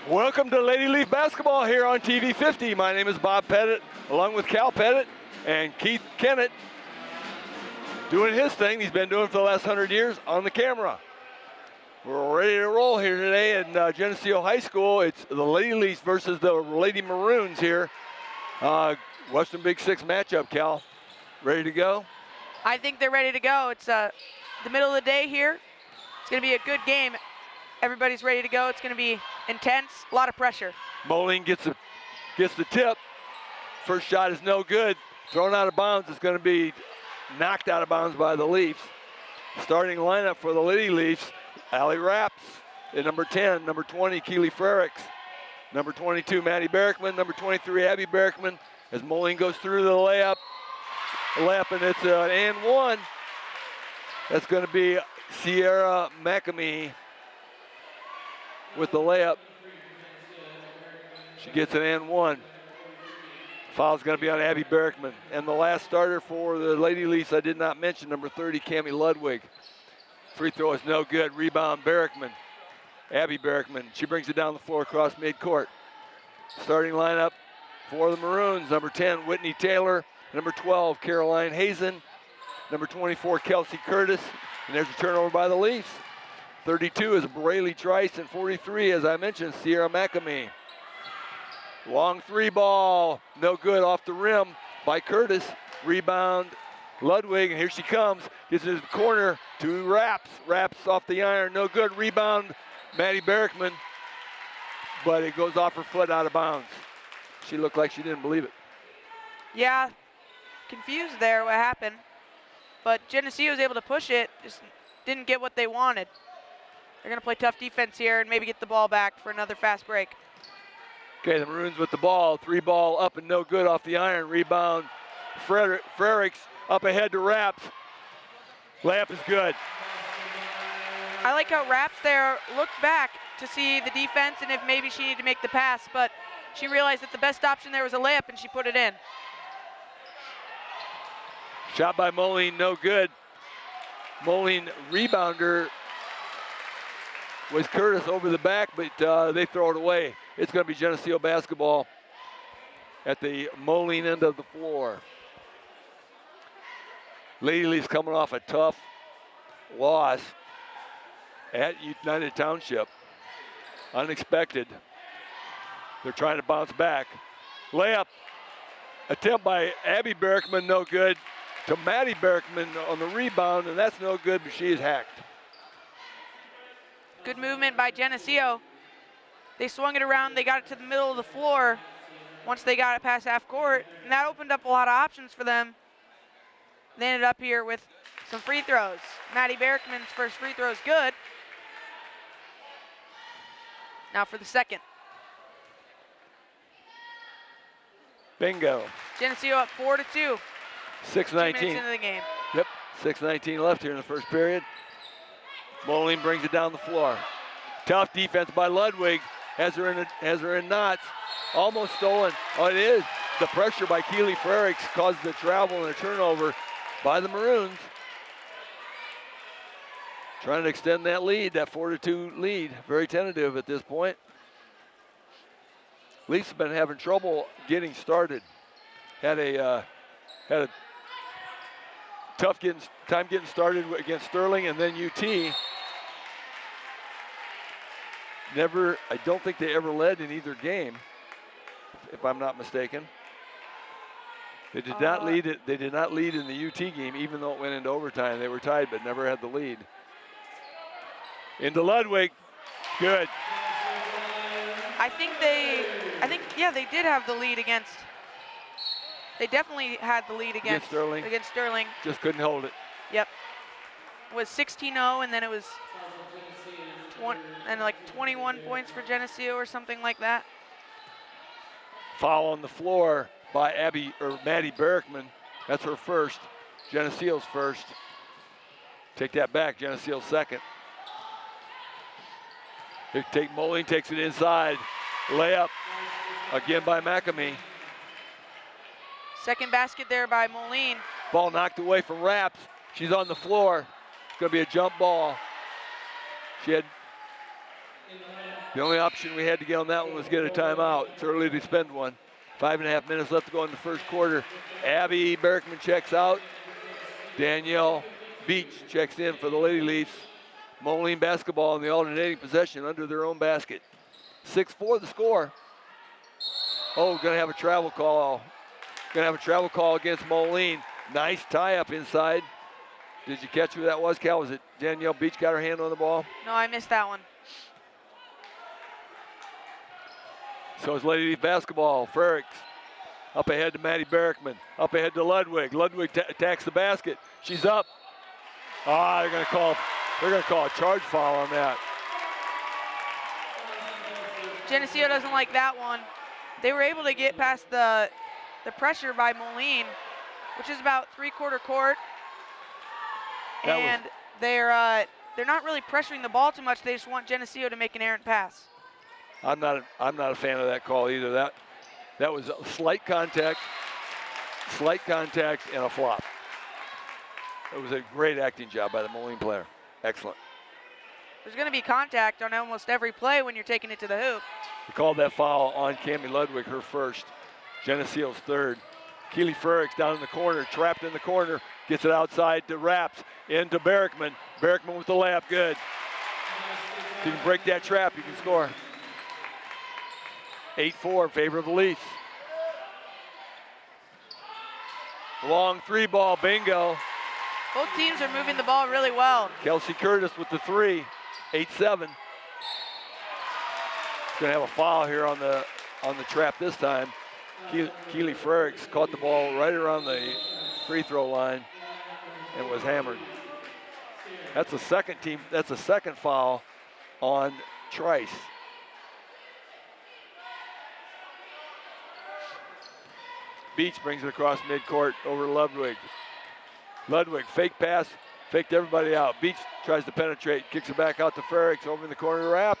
Welcome to Lady Leaf Basketball here on TV 50. My name is Bob Pettit, along with Cal Pettit and Keith Kennett, doing his thing. He's been doing it for the last 100 years on the camera. We're ready to roll here today in Geneseo High School. It's the Lady Leafs versus the Lady Maroons here. Western Big Six matchup, Cal. Ready to go? I think they're ready to go. It's the middle of the day here. It's going to be a good game. Everybody's ready to go. It's going to be intense, a lot of pressure. Moline gets the tip. First shot is no good. Thrown out of bounds. It's going to be knocked out of bounds by the Leafs. Starting lineup for the Lady Leafs: Allie Rapps at number 10, number 20, Keely Frericks, number 22, Maddie Berkman, number 23, Abby Berkman. As Moline goes through the layup, and it's an and one. That's going to be Sierra McAmee with the layup. She gets an and one. Foul's going to be on Abby Berkman. And the last starter for the Lady Leafs I did not mention, number 30, Cammie Ludwig. Free throw is no good. Rebound, Berkman. Abby Berkman. She brings it down the floor across midcourt. Starting lineup for the Maroons: number 10, Whitney Taylor. Number 12, Caroline Hazen. Number 24, Kelsey Curtis. And there's a turnover by the Leafs. 32 is Braylee Trice, and 43, as I mentioned, Sierra McAmee. Long three ball, no good, off the rim by Curtis. Rebound, Ludwig, and here she comes. Gets it to the corner to Rapps. Rapps off the iron, no good. Rebound, Maddie Berkman, but it goes off her foot, out of bounds. She looked like she didn't believe it. Yeah, confused there what happened. But Geneseo was able to push it, just didn't get what they wanted. They're going to play tough defense here and maybe get the ball back for another fast break. Okay, the Maroons with the ball. Three ball up and no good off the iron. Rebound, Frericks up ahead to Rapps. Layup is good. I like how Rapps there looked back to see the defense and if maybe she needed to make the pass, but she realized that the best option there was a layup and she put it in. Shot by Moline, no good. Moline rebounder was Curtis over the back, but they throw it away. It's going to be Geneseo basketball at the Moline end of the floor. Lady Leafs coming off a tough loss at United Township. Unexpected. They're trying to bounce back. Layup attempt by Abby Berkman, no good. To Maddie Berkman on the rebound, and that's no good, but she is hacked. Good movement by Geneseo. They swung it around, they got it to the middle of the floor once they got it past half court, and that opened up a lot of options for them. They ended up here with some free throws. Maddie Berkman's first free throw is good. Now for the second. Bingo. Geneseo up 4-2. 6:19. 2 minutes into the game. Yep, 6:19 left here in the first period. Moline brings it down the floor. Tough defense by Ludwig. Has her in knots. Almost stolen. Oh, it is. The pressure by Keely Frericks causes the travel and a turnover by the Maroons. Trying to extend that lead, that 4-2 lead. Very tentative at this point. Leafs have been having trouble getting started. Had a tough time getting started against Sterling and then UT. I don't think they ever led in either game, if I'm not mistaken. They did not lead it. They did not lead in the UT game, even though it went into overtime. They were tied, but never had the lead. Into Ludwig, good. Yeah, they did have the lead against. They definitely had the lead against Sterling. Just couldn't hold it. Yep. It was 16-0, and then it was 21 points for Geneseo or something like that. Foul on the floor by Maddie Berkman. That's her first. Geneseo's first. Take that back. Geneseo's second. Moline takes it inside. Layup again by McAmee. Second basket there by Moline. Ball knocked away from Rapps. She's on the floor. It's going to be a jump ball. She had The only option we had to get on that one was get a timeout. It's early to spend one. 5.5 minutes left to go in the first quarter. Abby Berkman checks out. Danielle Beach checks in for the Lady Leafs. Moline basketball in the alternating possession under their own basket. 6-4 the score. Oh, gonna have a travel call. Gonna have a travel call against Moline. Nice tie up inside. Did you catch who that was, Cal? Was it Danielle Beach got her hand on the ball? No, I missed that one. So it's Lady Leaf basketball. Frericks up ahead to Maddie Berkman. Up ahead to Ludwig. Ludwig attacks the basket. She's up. They're gonna call a charge foul on that. Geneseo doesn't like that one. They were able to get past the pressure by Moline, which is about three-quarter court. And they're not really pressuring the ball too much. They just want Geneseo to make an errant pass. I'm not a fan of that call either. That was a slight contact, and a flop. It was a great acting job by the Moline player. Excellent. There's going to be contact on almost every play when you're taking it to the hoop. We called that foul on Cammie Ludwig, her first. Geneseo's third. Keely Frericks down in the corner, trapped in the corner, gets it outside to Raps, into Berkman. Berkman with the layup, good. If you can break that trap, you can score. 8-4 in favor of the Leafs. Long three ball, bingo. Both teams are moving the ball really well. Kelsey Curtis with the three, 8-7. Gonna have a foul here on the trap this time. Keely Frericks caught the ball right around the free throw line and was hammered. That's a second foul on Trice. Beach brings it across midcourt over to Ludwig. Ludwig, fake pass, faked everybody out. Beach tries to penetrate, kicks it back out to Frericks over in the corner to Raps.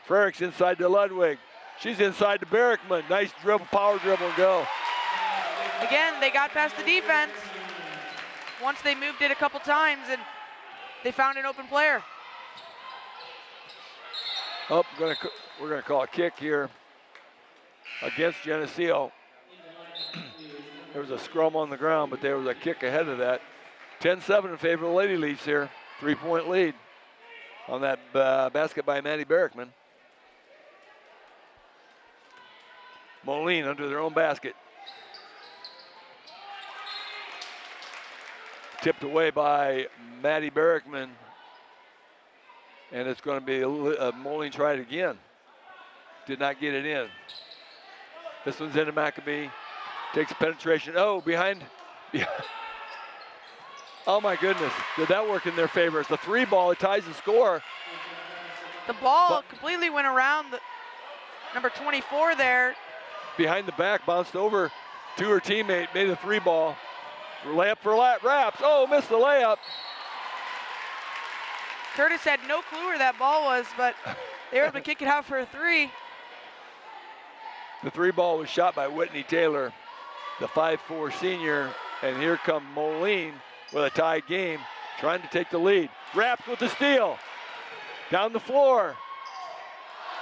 Frericks inside to Ludwig. She's inside to Berkman. Nice dribble, power dribble, and go. Again, they got past the defense. Once they moved it a couple times, and they found an open player. Oh, we're gonna call a kick here against Geneseo. There was a scrum on the ground, but there was a kick ahead of that. 10-7 in favor of the Lady Leafs here. 3-point lead on that basket by Maddie Berkman. Moline under their own basket. Tipped away by Maddie Berkman. And it's going to be Moline tried again. Did not get it in. This one's into Maccabee. Takes a penetration. Oh, behind. Oh my goodness. Did that work in their favor? It's the three ball. It ties the score. The ball completely went around the number 24 there. Behind the back, bounced over to her teammate, made a three ball. Layup for Raps. Oh, missed the layup. Curtis had no clue where that ball was, but they were able to kick it out for a three. The three ball was shot by Whitney Taylor, the 5'4" senior, and here come Moline with a tied game, trying to take the lead. Raps with the steal. Down the floor.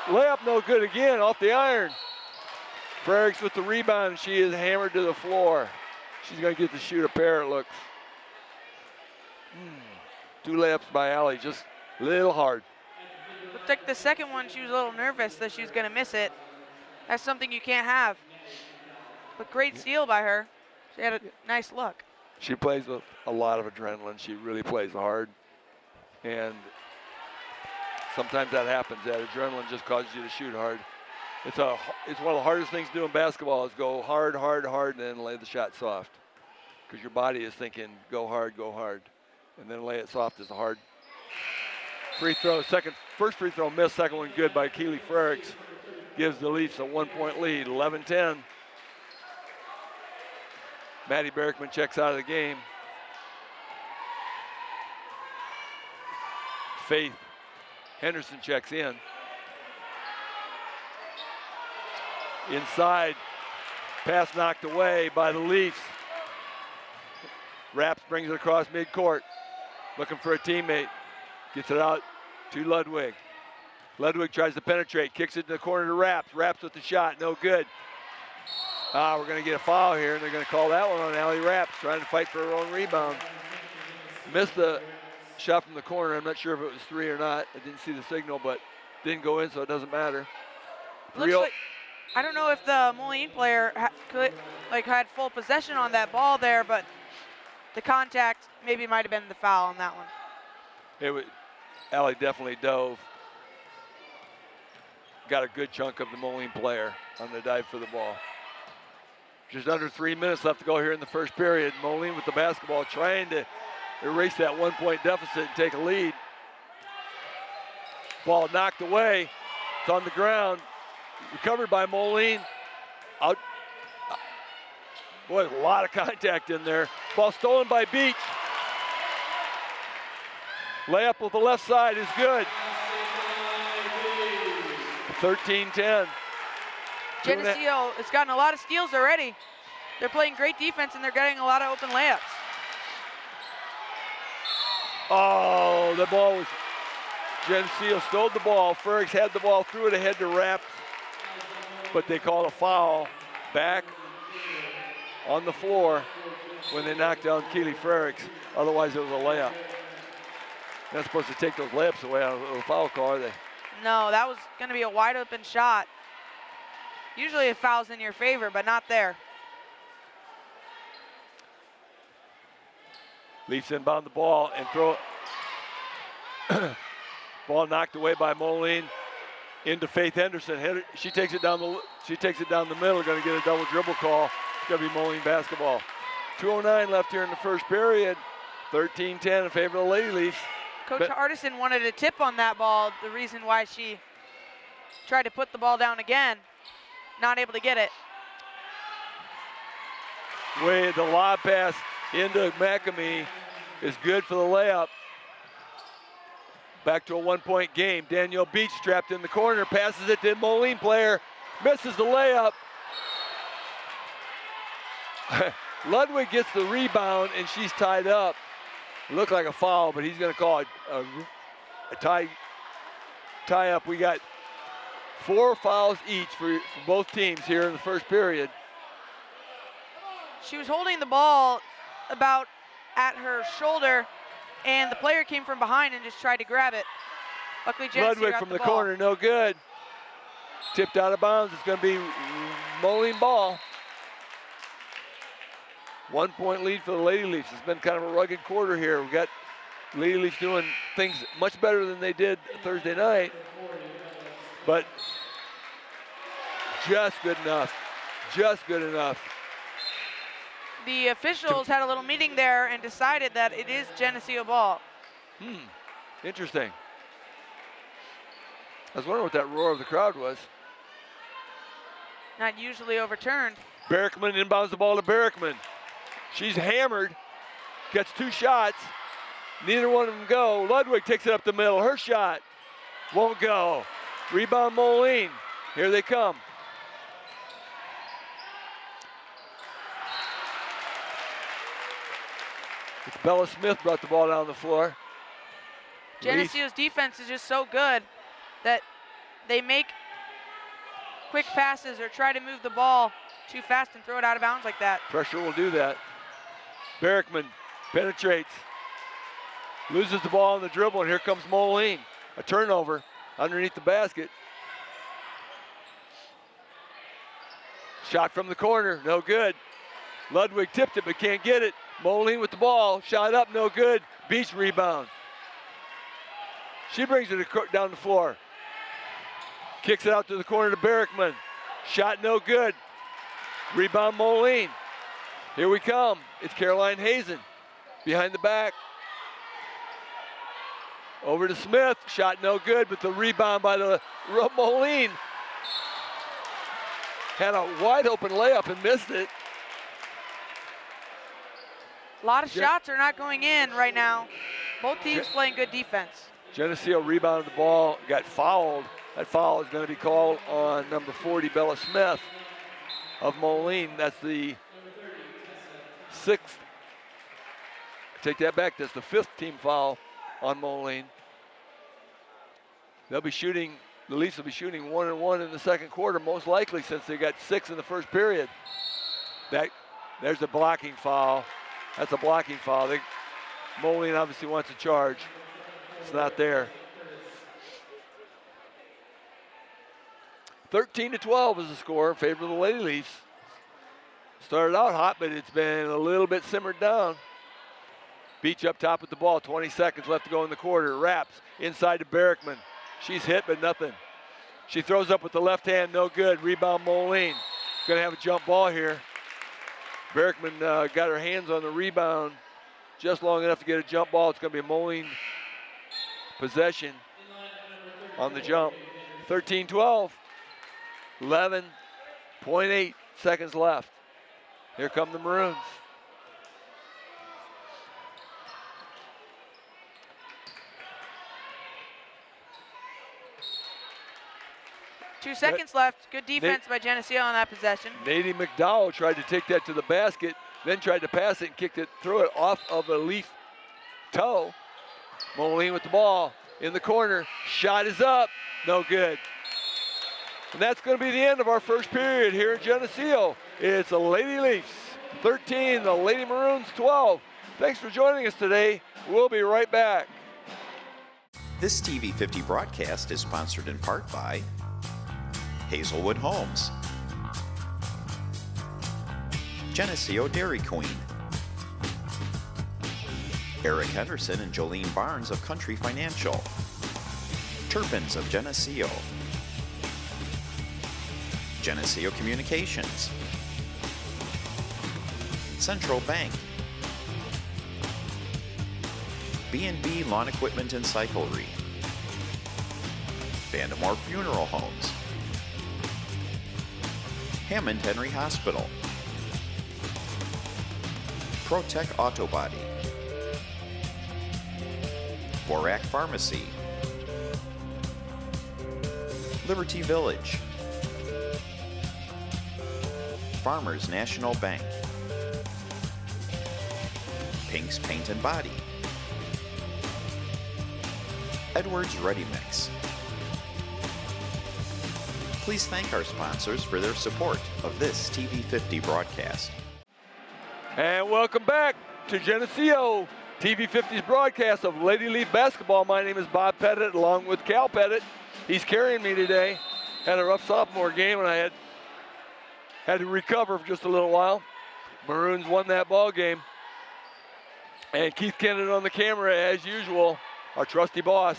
Layup no good again, off the iron. Frericks with the rebound, she is hammered to the floor. She's gonna get to shoot a pair, it looks. Two layups by Allie, just a little hard. Looked like the second one, she was a little nervous that she was gonna miss it. That's something you can't have. But great steal by her. She had a nice look. She plays with a lot of adrenaline. She really plays hard. And sometimes that happens, that adrenaline just causes you to shoot hard. It's one of the hardest things to do in basketball is go hard, and then lay the shot soft. Because your body is thinking, go hard. And then lay it soft is hard. Free throw, first free throw missed, second one good by Keely Frericks. Gives the Leafs a 1-point lead, 11-10. Maddie Berkman checks out of the game. Faith Henderson checks in. Inside, pass knocked away by the Leafs. Raps brings it across midcourt. Looking for a teammate. Gets it out to Ludwig. Ludwig tries to penetrate, kicks it in the corner to Raps. Raps with the shot, no good. We're going to get a foul here, and they're going to call that one on Allie Raps, trying to fight for her own rebound. Missed the shot from the corner. I'm not sure if it was 3 or not. I didn't see the signal, but didn't go in, so it doesn't matter. Looks like, I don't know if the Moline player had full possession on that ball there, but the contact maybe might have been the foul on that one. Allie definitely dove. Got a good chunk of the Moline player on the dive for the ball. Just under 3 minutes left to go here in the first period. Moline with the basketball trying to erase that 1-point deficit and take a lead. Ball knocked away. It's on the ground. Recovered by Moline. Out. Boy, a lot of contact in there. Ball stolen by Beach. Layup with the left side is good. 13-10. Geneseo has gotten a lot of steals already. They're playing great defense and they're getting a lot of open layups. Oh, the ball was, Geneseo stole the ball. Ferricks had the ball, threw it ahead to Raps, but they called a foul back on the floor when they knocked down Keely Ferricks. Otherwise, it was a layup. They're not supposed to take those layups away out of a foul call, are they? No, that was going to be a wide open shot. Usually a foul's in your favor, but not there. Leafs inbound the ball and throw it. Ball knocked away by Moline into Faith Henderson. She takes it down the middle. Going to get a double dribble call. It's going to be Moline basketball. 2:09 left here in the first period. 13-10 in favor of the Lady Leafs. Coach Hardison wanted a tip on that ball. The reason why she tried to put the ball down again. Not able to get it. The lob pass into McAmee is good for the layup. Back to a 1-point game. Danielle Beach trapped in the corner, passes it to the Moline player, misses the layup. Ludwig gets the rebound and she's tied up. Looked like a foul, but he's going to call it a tie up. We got 4 fouls each for both teams here in the first period. She was holding the ball about at her shoulder, and the player came from behind and just tried to grab it. Luckily, Geneseo Ludwig got from the the ball. corner, no good. Tipped out of bounds. It's going to be Moline ball. 1-point lead for the Lady Leafs. It's been kind of a rugged quarter here. We got Lady Leafs doing things much better than they did Thursday night, but just good enough. Just good enough. The officials had a little meeting there and decided that it is Geneseo ball. Interesting. I was wondering what that roar of the crowd was. Not usually overturned. Berkman inbounds the ball to Berkman. She's hammered, gets 2 shots. Neither one of them go. Ludwig takes it up the middle. Her shot won't go. Rebound Moline. Here they come. It's Bella Smith brought the ball down the floor. Geneseo's defense is just so good that they make quick passes or try to move the ball too fast and throw it out of bounds like that. Pressure will do that. Berkman penetrates, loses the ball on the dribble, and here comes Moline. A turnover underneath the basket. Shot from the corner, no good. Ludwig tipped it but can't get it. Moline with the ball, shot up, no good. Beach rebound. She brings it down the floor. Kicks it out to the corner to Berkman. Shot no good. Rebound Moline. Here we come. It's Caroline Hazen behind the back. Over to Smith. Shot no good, but the rebound by the Moline. Had a wide open layup and missed it. A lot of shots are not going in right now. Both teams playing good defense. Geneseo rebounded the ball, got fouled. That foul is going to be called on number 40, Bella Smith of Moline. That's the 6th. Take that back. That's the 5th team foul on Moline. They'll be shooting the Leafs will be shooting 1-1 in the second quarter, most likely, since they got 6 in the first period. There's a blocking foul. That's a blocking foul. Moline obviously wants a charge. It's not there. 13-12 is the score in favor of the Lady Leafs. Started out hot, but it's been a little bit simmered down. Beach up top with the ball. 20 seconds left to go in the quarter. Wraps inside to Berrickman. She's hit, but nothing. She throws up with the left hand, no good. Rebound Moline. Gonna have a jump ball here. Berrickman got her hands on the rebound just long enough to get a jump ball. It's gonna be a Moline possession on the jump. 13-12. 11.8 seconds left. Here come the Maroons. Two seconds left. Good defense by Geneseo on that possession. Nadie McDowell tried to take that to the basket, then tried to pass it and kicked it, threw it off of a Leaf toe. Moline with the ball in the corner. Shot is up. No good. And that's going to be the end of our first period here in Geneseo. It's the Lady Leafs 13, the Lady Maroons 12. Thanks for joining us today. We'll be right back. This TV50 broadcast is sponsored in part by Hazelwood Homes, Geneseo Dairy Queen, Eric Henderson and Jolene Barnes of Country Financial, Turpins of Geneseo, Geneseo Communications, Central Bank, B&B Lawn Equipment and Cyclery, Vandemore Funeral Homes, Hammond Henry Hospital, ProTech Auto Body, Borac Pharmacy, Liberty Village, Farmers National Bank, Pink's Paint and Body, Edwards Ready Mix. Please thank our sponsors for their support of this TV50 broadcast. And welcome back to Geneseo TV50's broadcast of Lady Leaf basketball. My name is Bob Pettit, along with Cal Pettit. He's carrying me today. Had a rough sophomore game, and I had to recover for just a little while. Maroons won that ball game. And Keith Kennedy on the camera, as usual, our trusty boss.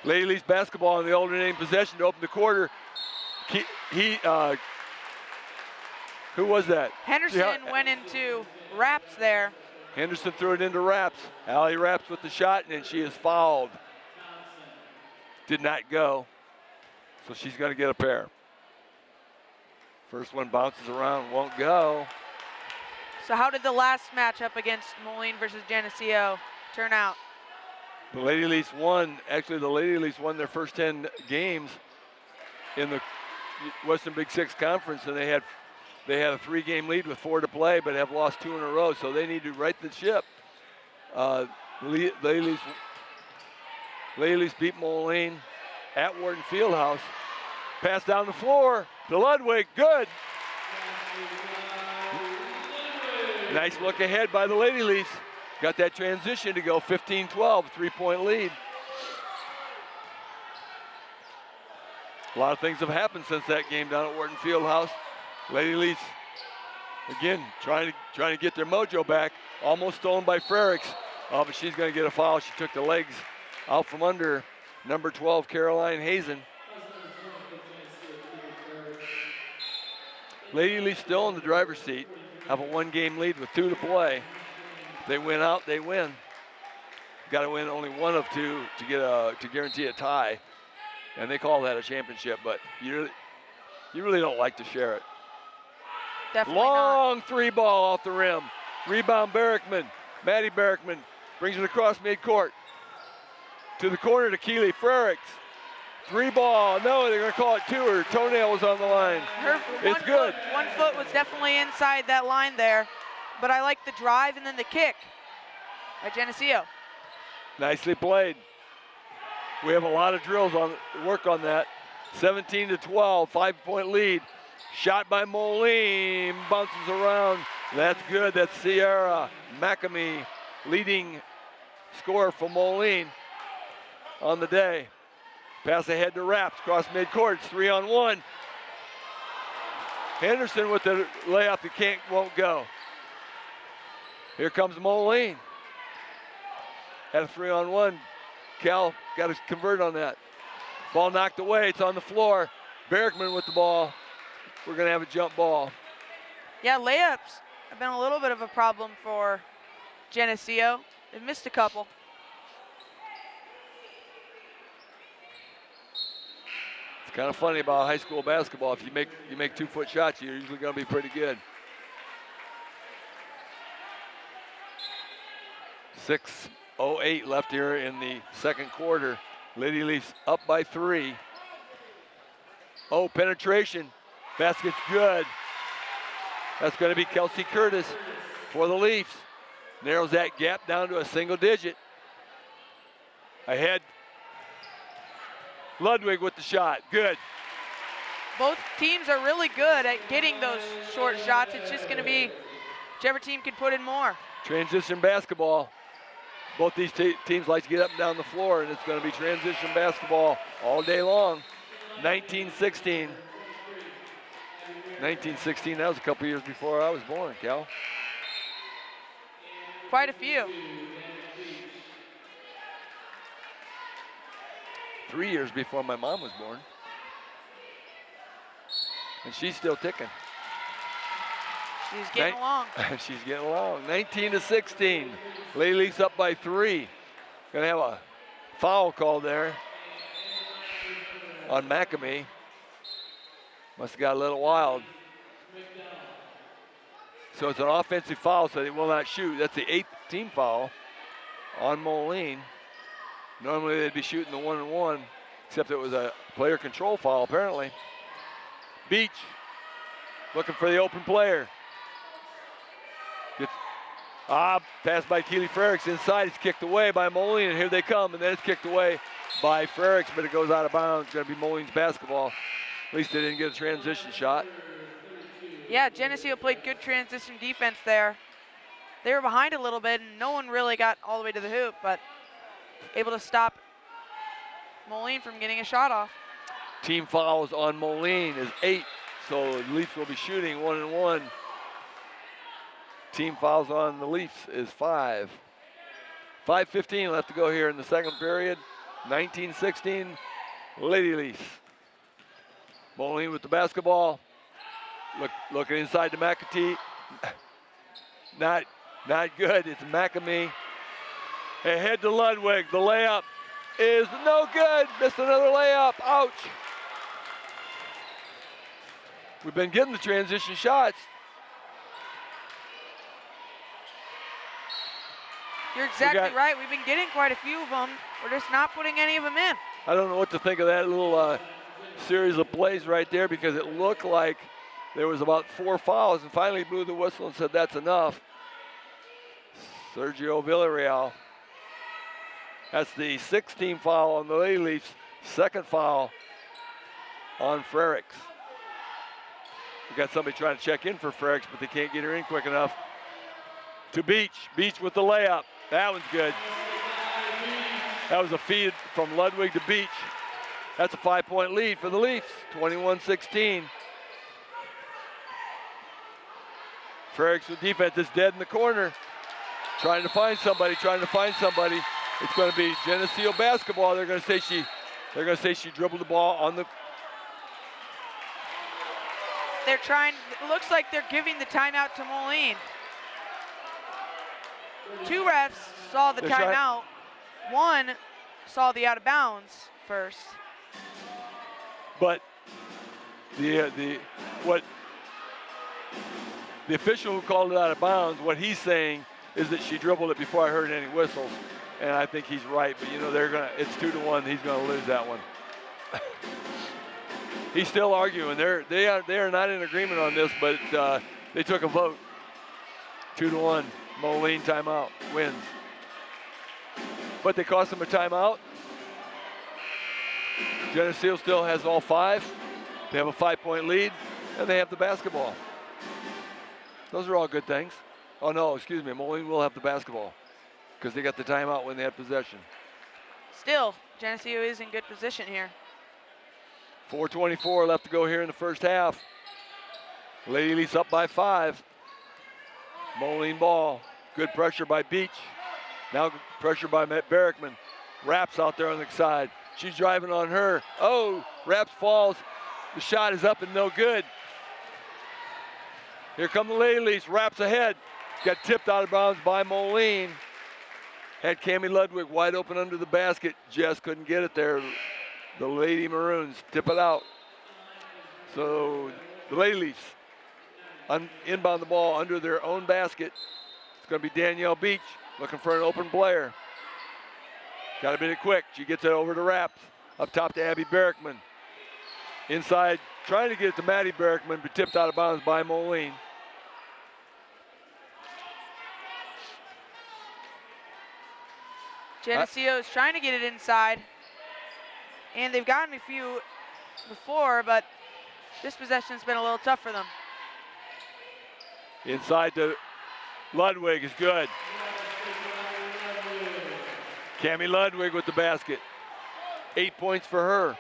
Lady Leafs basketball in the alternating possession to open the quarter. Who was that? Henderson went into Wraps there. Henderson threw it into Wraps. Allie Wraps with the shot, and she is fouled. Did not go. So she's going to get a pair. First one bounces around, won't go. So how did the last matchup against Moline versus Geneseo turn out? The Lady Leafs won. Actually, the Lady Leafs won their first 10 games in the Western Big Six Conference, and they had a 3-game lead with 4 to play, but have lost 2 in a row, so they need to right the ship. Lady Leafs beat Moline at Wharton Fieldhouse. Pass down the floor to Ludwig, good. Nice look ahead by the Lady Leafs. Got that transition to go 15-12, 3-point lead. A lot of things have happened since that game down at Wharton Fieldhouse. Lady Leafs, again, trying to get their mojo back. Almost stolen by Frericks. Oh, but she's going to get a foul. She took the legs out from under number 12, Caroline Hazen. Lady Leafs still in the driver's seat. Have a 1-game lead with 2 to play. If they win out, they win. Got to win only 1 of 2 to guarantee a tie. And they call that a championship, but you really don't like to share it. Definitely Long not. 3 ball off the rim. Rebound Berrickman. Maddie Berrickman brings it across midcourt. To the corner to Keely Frericks. 3 ball. No, they're going to call it 2. Her toenail was on the line. It's good. One foot was definitely inside that line there, but I like the drive and then the kick by Geneseo. Nicely played. We have a lot of drills on work on that. 17-12, 5-point lead. Shot by Moline, bounces around. That's good. That's Sierra McAmee, leading scorer for Moline on the day. Pass ahead to Raps, cross midcourt, it's 3-on-1. Henderson with the layup that won't go. Here comes Moline. At a 3-on-1, Cal got to convert on that. Ball knocked away, it's on the floor. Berkman with the ball. We're gonna have a jump ball. Yeah, layups have been a little bit of a problem for Geneseo. They've missed a couple. It's kind of funny about high school basketball. If you make 2-foot shots, you're usually gonna be pretty good. 6:08 left here in the second quarter. Lady Leafs up by 3. Oh, penetration. Basket's good. That's going to be Kelsey Curtis for the Leafs. Narrows that gap down to a single digit. Ahead. Ludwig with the shot. Good. Both teams are really good at getting those short shots. It's just going to be whichever team can put in more. Transition basketball. Both these teams like to get up and down the floor, and it's going to be transition basketball all day long. 19-16. 19-16, that was a couple years before I was born, Cal. Quite a few. 3 years before my mom was born. And she's still ticking. She's getting along. She's getting along. 19-16. Lady Leafs up by 3. Gonna have a foul call there on McAmee. Must have got a little wild. So it's an offensive foul, so they will not shoot. That's the 8th team foul on Moline. Normally they'd be shooting the 1-and-1, except it was a player control foul apparently. Beach looking for the open player. Pass by Keely Frericks inside. It's kicked away by Moline, and here they come, and then it's kicked away by Frericks, but it goes out of bounds. It's going to be Moline's basketball. At least they didn't get a transition shot. Yeah, Geneseo played good transition defense there. They were behind a little bit, and no one really got all the way to the hoop, but able to stop Moline from getting a shot off. Team fouls on Moline is 8, so the Leafs will be shooting 1-and-1. Team fouls on the Leafs is 5. 5:15 left to go here in the second period. 19-16, Lady Leafs. Moline with the basketball. Looking inside to McAtee. Not good. It's McAmee. Ahead to Ludwig. The layup is no good. Missed another layup. Ouch. We've been getting the transition shots. You're exactly right. We've been getting quite a few of them. We're just not putting any of them in. I don't know what to think of that little series of plays right there, because it looked like there was about 4 fouls, and finally blew the whistle and said that's enough. Sergio Villarreal. That's the 6th team foul on the Lady Leafs. 2nd foul on Frericks. We got somebody trying to check in for Frericks, but they can't get her in quick enough. To Beach. Beach with the layup. That one's good. That was a feed from Ludwig to Beach. That's a 5-point lead for the Leafs. 21-16. Frericks with defense is dead in the corner. Trying to find somebody. It's going to be Geneseo basketball. They're going to say she dribbled the ball on the. They're trying. It looks like they're giving the timeout to Moline. 2 refs saw the timeout. 1 saw the out of bounds first. But the official who called it out of bounds, what he's saying is that she dribbled it before I heard any whistles, and I think he's right. But you know it's 2-1. He's gonna lose that one. He's still arguing. They are not in agreement on this, but they took a vote. 2-1. Moline timeout wins. But they cost him a timeout. Geneseo still has all 5. They have a 5-point lead, and they have the basketball. Those are all good things. Oh, no, excuse me. Moline will have the basketball because they got the timeout when they had possession. Still, Geneseo is in good position here. 4:24 left to go here in the first half. Lady Leafs up by 5. Moline ball. Good pressure by Beach. Now pressure by Matt Barrickman. Raps out there on the side. She's driving on her. Oh, Raps falls. The shot is up and no good. Here come the Lady Leafs. Raps ahead. Got tipped out of bounds by Moline. Had Cammie Ludwig wide open under the basket. Just couldn't get it there. The Lady Maroons tip it out. So the Lady Leafs inbound the ball under their own basket. It's going to be Danielle Beach looking for an open player. Got to be it quick. She gets it over to Raps. Up top to Abby Barrickman. Inside, trying to get it to Maddie Barrickman, but tipped out of bounds by Moline. Geneseo is trying to get it inside. And they've gotten a few before, but this possession's been a little tough for them. Inside to Ludwig is good. Cammie Ludwig with the basket. 8 points for her.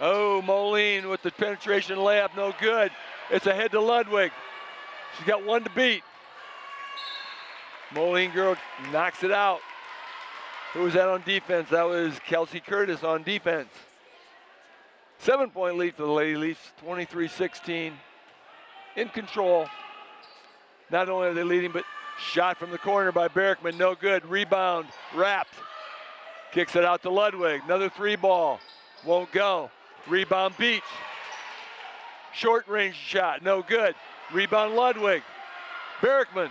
Oh, Moline with the penetration layup, no good. It's ahead to Ludwig. She's got 1 to beat. Moline girl knocks it out. Who was that on defense? That was Kelsey Curtis on defense. 7-point lead for the Lady Leafs, 23-16. In control. Not only are they leading, but shot from the corner by Barrickman, no good. Rebound, Raps. Kicks it out to Ludwig. Another 3 ball, won't go. Rebound Beach. Short range shot, no good. Rebound Ludwig. Barrickman.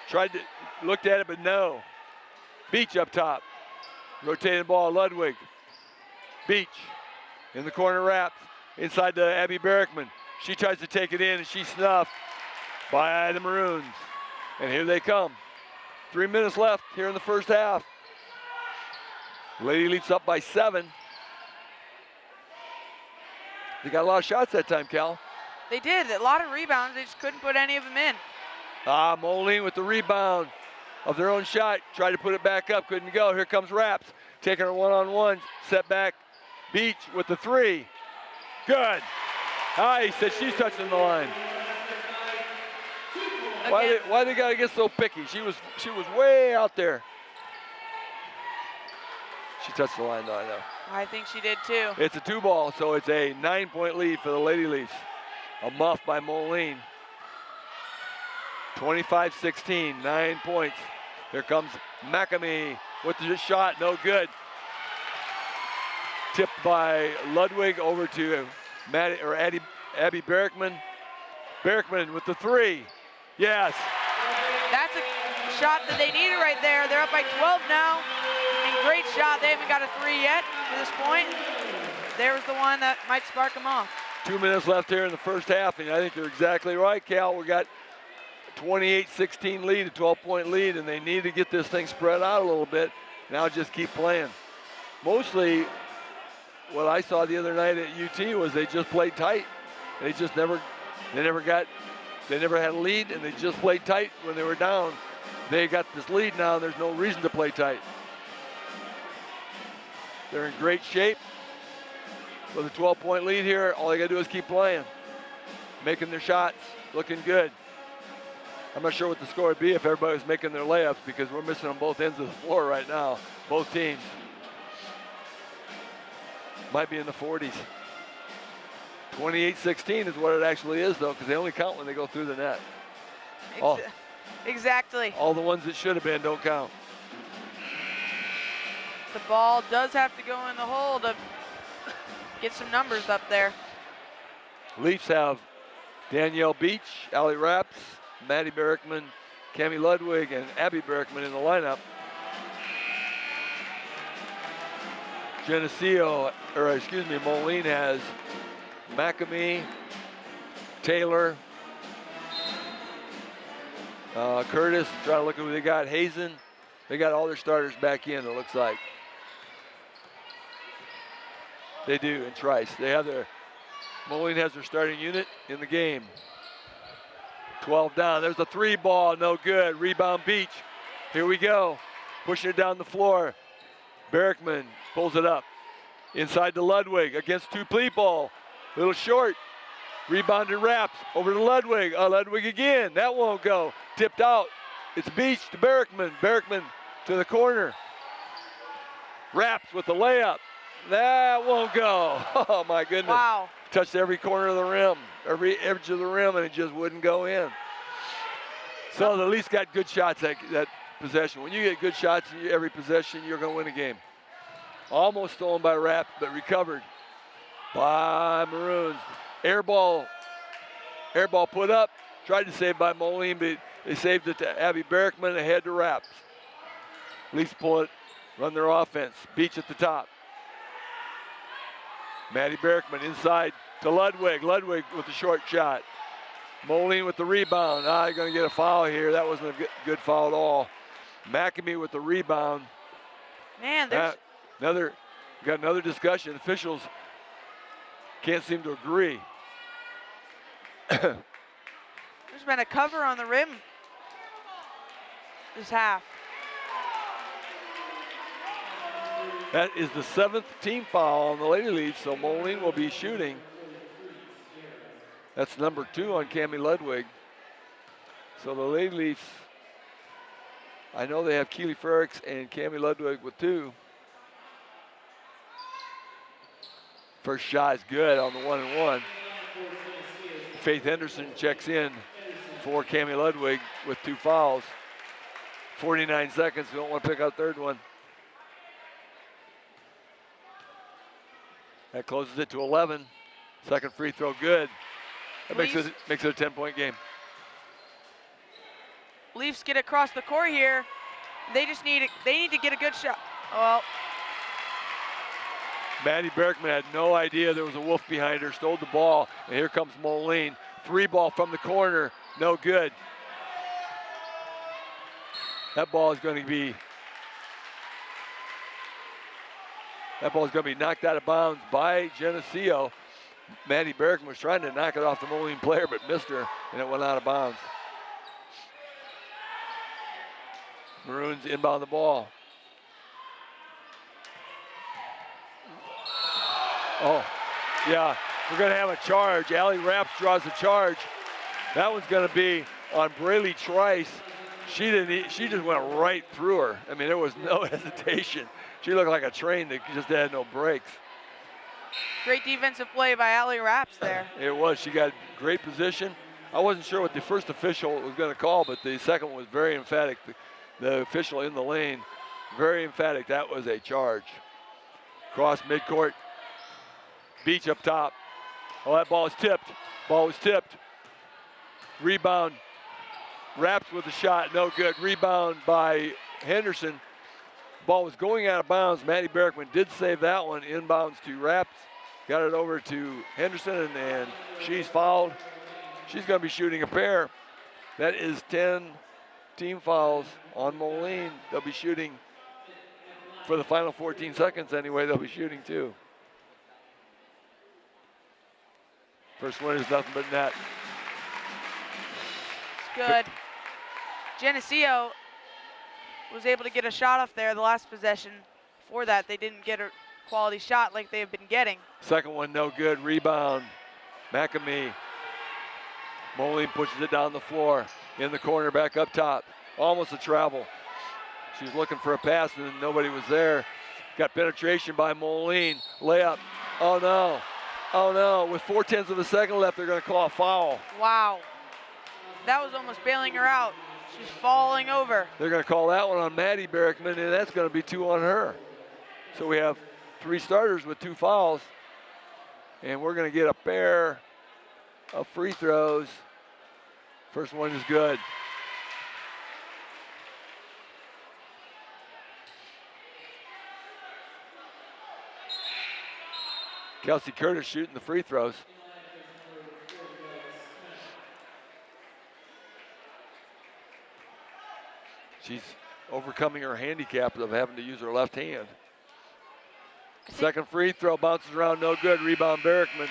Tried to, looked at it, but no. Beach up top. Rotating ball, Ludwig. Beach. In the corner, Raps. Inside to Abby Barrickman. She tries to take it in, and she's snuffed by the Maroons. And here they come. 3 minutes left here in the first half. Lady Leafs up by 7. They got a lot of shots that time, Cal. They did. A lot of rebounds. They just couldn't put any of them in. Moline with the rebound of their own shot. Tried to put it back up. Couldn't go. Here comes Raps. Taking her one-on-one. Set back. Beach with the 3. Good. He said she's touching the line. Why they gotta get so picky? She was way out there. She touched the line though, I know. I think she did too. It's a 2 ball, so it's a 9-point lead for the Lady Leafs. A muff by Moline. 25-16, 9 points. Here comes McAmee with the shot, no good. Tipped by Ludwig over to Abby Barrickman. Barrickman with the 3. Yes. That's a shot that they needed right there. They're up by 12 now. And great shot. They haven't got a 3 yet to this point. There was the one that might spark them off. 2 minutes left here in the first half, and I think you're exactly right, Cal. We got 28-16 lead, a 12-point lead, and they need to get this thing spread out a little bit. Now just keep playing. Mostly what I saw the other night at UT was they just played tight. They never had a lead, and they just played tight when they were down. They got this lead now, and there's no reason to play tight. They're in great shape. With a 12-point lead here, all they got to do is keep playing. Making their shots, looking good. I'm not sure what the score would be if everybody was making their layups because we're missing on both ends of the floor right now, both teams. Might be in the 40s. 28-16 is what it actually is, though, because they only count when they go through the net. Exactly. All the ones that should have been don't count. The ball does have to go in the hole to get some numbers up there. Leafs have Danielle Beach, Allie Raps, Maddie Barrickman, Cammie Ludwig, and Abby Barrickman in the lineup. Moline has McAmee, Taylor, Curtis, trying to look at who they got, Hazen. They got all their starters back in, it looks like. They do, and Trice. They have Moline has their starting unit in the game. 12 down. There's a 3 ball, no good. Rebound Beach. Here we go. Pushing it down the floor. Berkman pulls it up. Inside to Ludwig against 2 people. Little short. Rebounded Raps over to Ludwig. Ludwig again. That won't go. Tipped out. It's Beach to Berkman. Berkman to the corner. Raps with the layup. That won't go. Oh my goodness. Wow. Touched every corner of the rim, every edge of the rim, and it just wouldn't go in. So they at least got good shots that possession. When you get good shots in every possession, you're going to win a game. Almost stolen by Raps, but recovered by Maroons. Air ball put up. Tried to save by Moline, but they saved it to Abby Berkman ahead to Raps. Leafs pull it, run their offense. Beach at the top. Maddie Berkman inside to Ludwig. Ludwig with the short shot. Moline with the rebound. You're going to get a foul here. That wasn't a good foul at all. McAmey with the rebound. Man, there's got another discussion. Officials can't seem to agree. there's been a cover on the rim this half. That is the 7th team foul on the Lady Leafs, so Moline will be shooting. That's number 2 on Cammie Ludwig. So the Lady Leafs, I know they have Keely Frericks and Cammie Ludwig with 2. First shot is good on the 1-and-1. Faith Henderson checks in for Cammie Ludwig with 2 fouls. 49 seconds, we don't want to pick out third one. That closes it to 11. Second free throw, good. That makes it a 10-point game. Leafs get across the court here. They need to get a good shot. Well, Maddie Berkman had no idea there was a wolf behind her, stole the ball, and here comes Moline. 3 ball from the corner, no good. That ball is going to be knocked out of bounds by Geneseo. Maddie Berkman was trying to knock it off the Moline player, but missed her, and it went out of bounds. Maroons inbound the ball. Oh, yeah, we're going to have a charge. Allie Raps draws the charge. That one's going to be on Braylee Trice. She just went right through her. I mean, there was no hesitation. She looked like a train that just had no brakes. great defensive play by Allie Raps there. It was. She got great position. I wasn't sure what the first official was going to call, but the second one was very emphatic. The official in the lane, very emphatic. That was a charge. Cross midcourt. Beach up top. Oh, that ball is tipped. Ball was tipped. Rebound. Raps with the shot. No good. Rebound by Henderson. Ball was going out of bounds. Maddie Berkman did save that one. Inbounds to Raps. Got it over to Henderson, and she's fouled. She's going to be shooting a pair. That is 10 team fouls on Moline. They'll be shooting for the final 14 seconds anyway. They'll be shooting too. First one is nothing but net. It's good. Geneseo was able to get a shot off there the last possession. Before that, they didn't get a quality shot like they have been getting. Second one, no good. Rebound. McAmey. Moline pushes it down the floor. In the corner, back up top. Almost a travel. She was looking for a pass, and nobody was there. Got penetration by Moline. Layup. Oh, no. Oh, no. With 0.4 of a second left, they're going to call a foul. Wow. That was almost bailing her out. She's falling over. They're going to call that one on Maddie Berkman, and that's going to be 2 on her. So we have 3 starters with 2 fouls, and we're going to get a pair of free throws. First one is good. Kelsey Curtis shooting the free throws. She's overcoming her handicap of having to use her left hand. Second free throw bounces around, no good. Rebound Berrickman.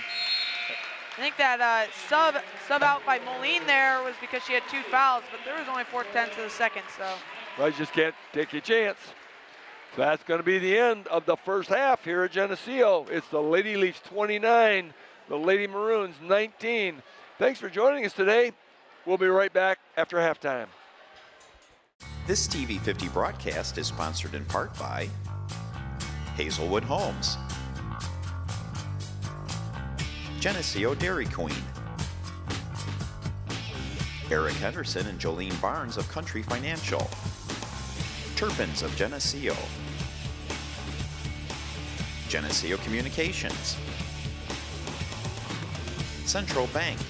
I think that sub out by Moline there was because she had 2 fouls, but there was only 4/10 of the second, so. Well, you just can't take your chance. So that's going to be the end of the first half here at Geneseo. It's the Lady Leafs 29, the Lady Maroons 19. Thanks for joining us today. We'll be right back after halftime. This TV 50 broadcast is sponsored in part by Hazelwood Homes, Geneseo Dairy Queen, Eric Henderson and Jolene Barnes of Country Financial, Turpins of Geneseo, Geneseo Communications, Central Bank,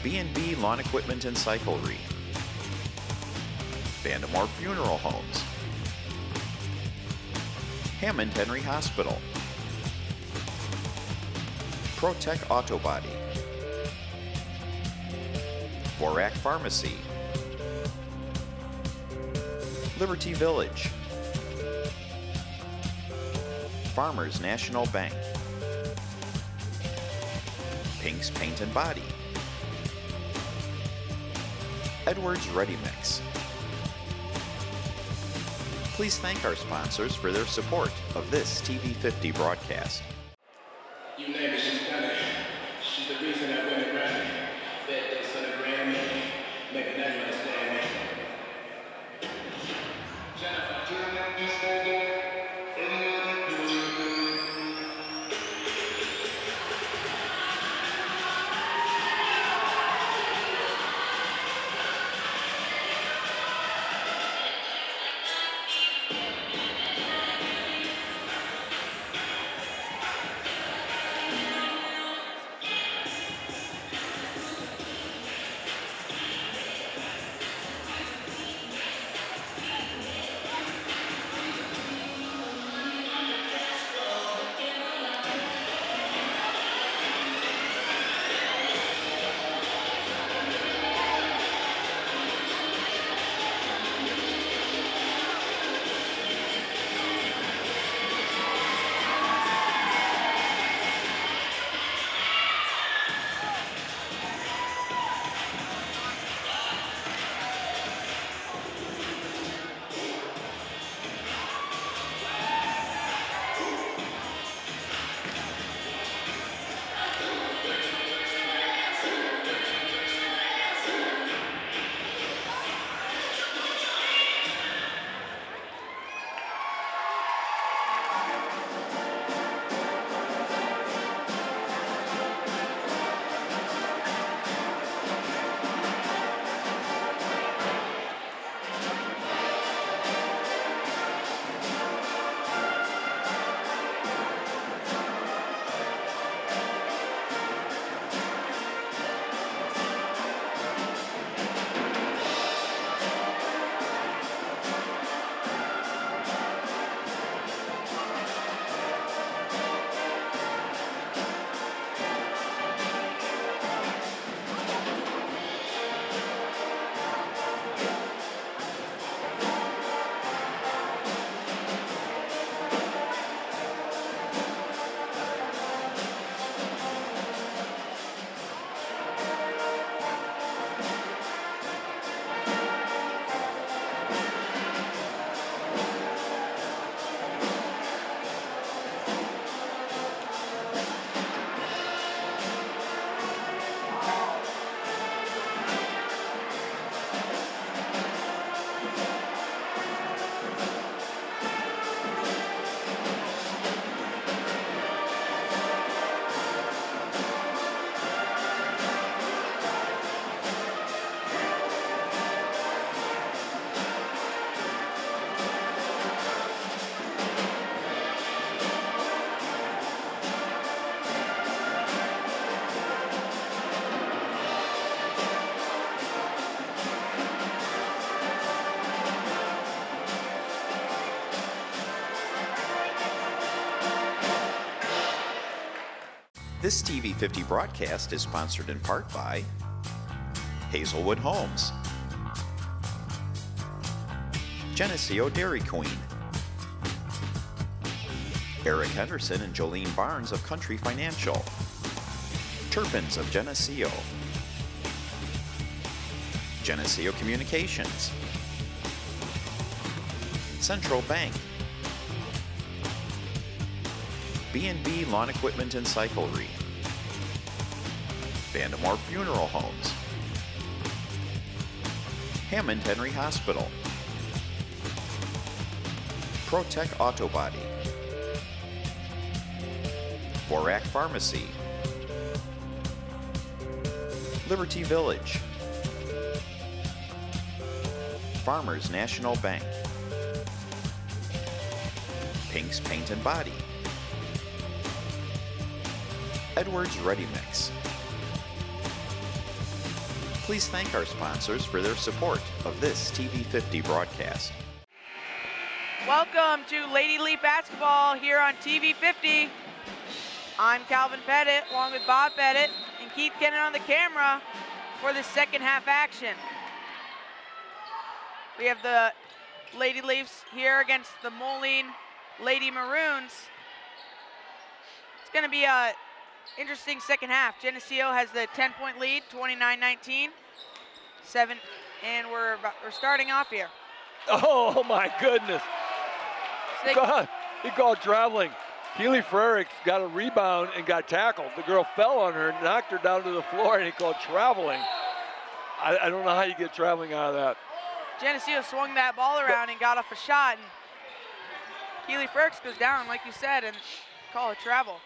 B&B Lawn Equipment and Cyclery, Vandemore Funeral Homes, Hammond Henry Hospital, ProTech Auto Body, Borac Pharmacy, Liberty Village, Farmers National Bank, Pink's Paint and Body, Edwards Ready Mix. Please thank our sponsors for their support of this TV50 broadcast. You name it, she's done it. She's the reason I win a Grammy. Bet they son of Grammy. Maybe now you understand me. This TV50 broadcast is sponsored in part by Hazelwood Homes, Geneseo Dairy Queen, Eric Henderson and Jolene Barnes of Country Financial. Turpins of Geneseo. Geneseo Communications. Central Bank. B&B Lawn Equipment and Cyclery. Vandemore Funeral Homes. Hammond Henry Hospital. ProTech Auto Body. Borac Pharmacy. Liberty Village. Farmers National Bank. Pink's Paint and Body. Edwards Ready Mix. Please thank our sponsors for their support of this TV50 broadcast. Welcome to Lady Leaf Basketball here on TV50. I'm Calvin Pettit along with Bob Pettit and Keith Kennan on the camera for the second half action. We have the Lady Leafs here against the Moline Lady Maroons. It's going to be a interesting second half. Geneseo has the 10-point lead, 29-19. And we're starting off here. Oh my goodness. So He called traveling. Keely Frericks got a rebound and got tackled. The girl fell on her, knocked her down to the floor, and he called traveling. I don't know how you get traveling out of that. Geneseo swung that ball around and got off a shot, and Keely Frericks goes down, like you said, and call it travel.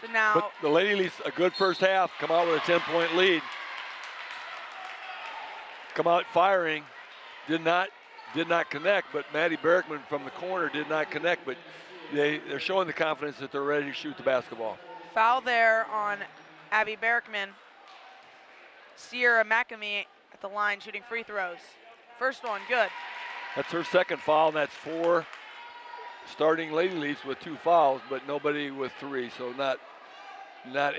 So now, But the Lady Leafs, a good first half, come out with a 10-point lead. Come out firing, did not connect, but Maddie Berkman from the corner did not connect, but they're showing the confidence that they're ready to shoot the basketball. foul there on Abby Berkman. Sierra McAmee at the line shooting free throws. First one, good. That's her second foul, and that's 4 starting Lady Leafs with 2 fouls, but nobody with 3, so not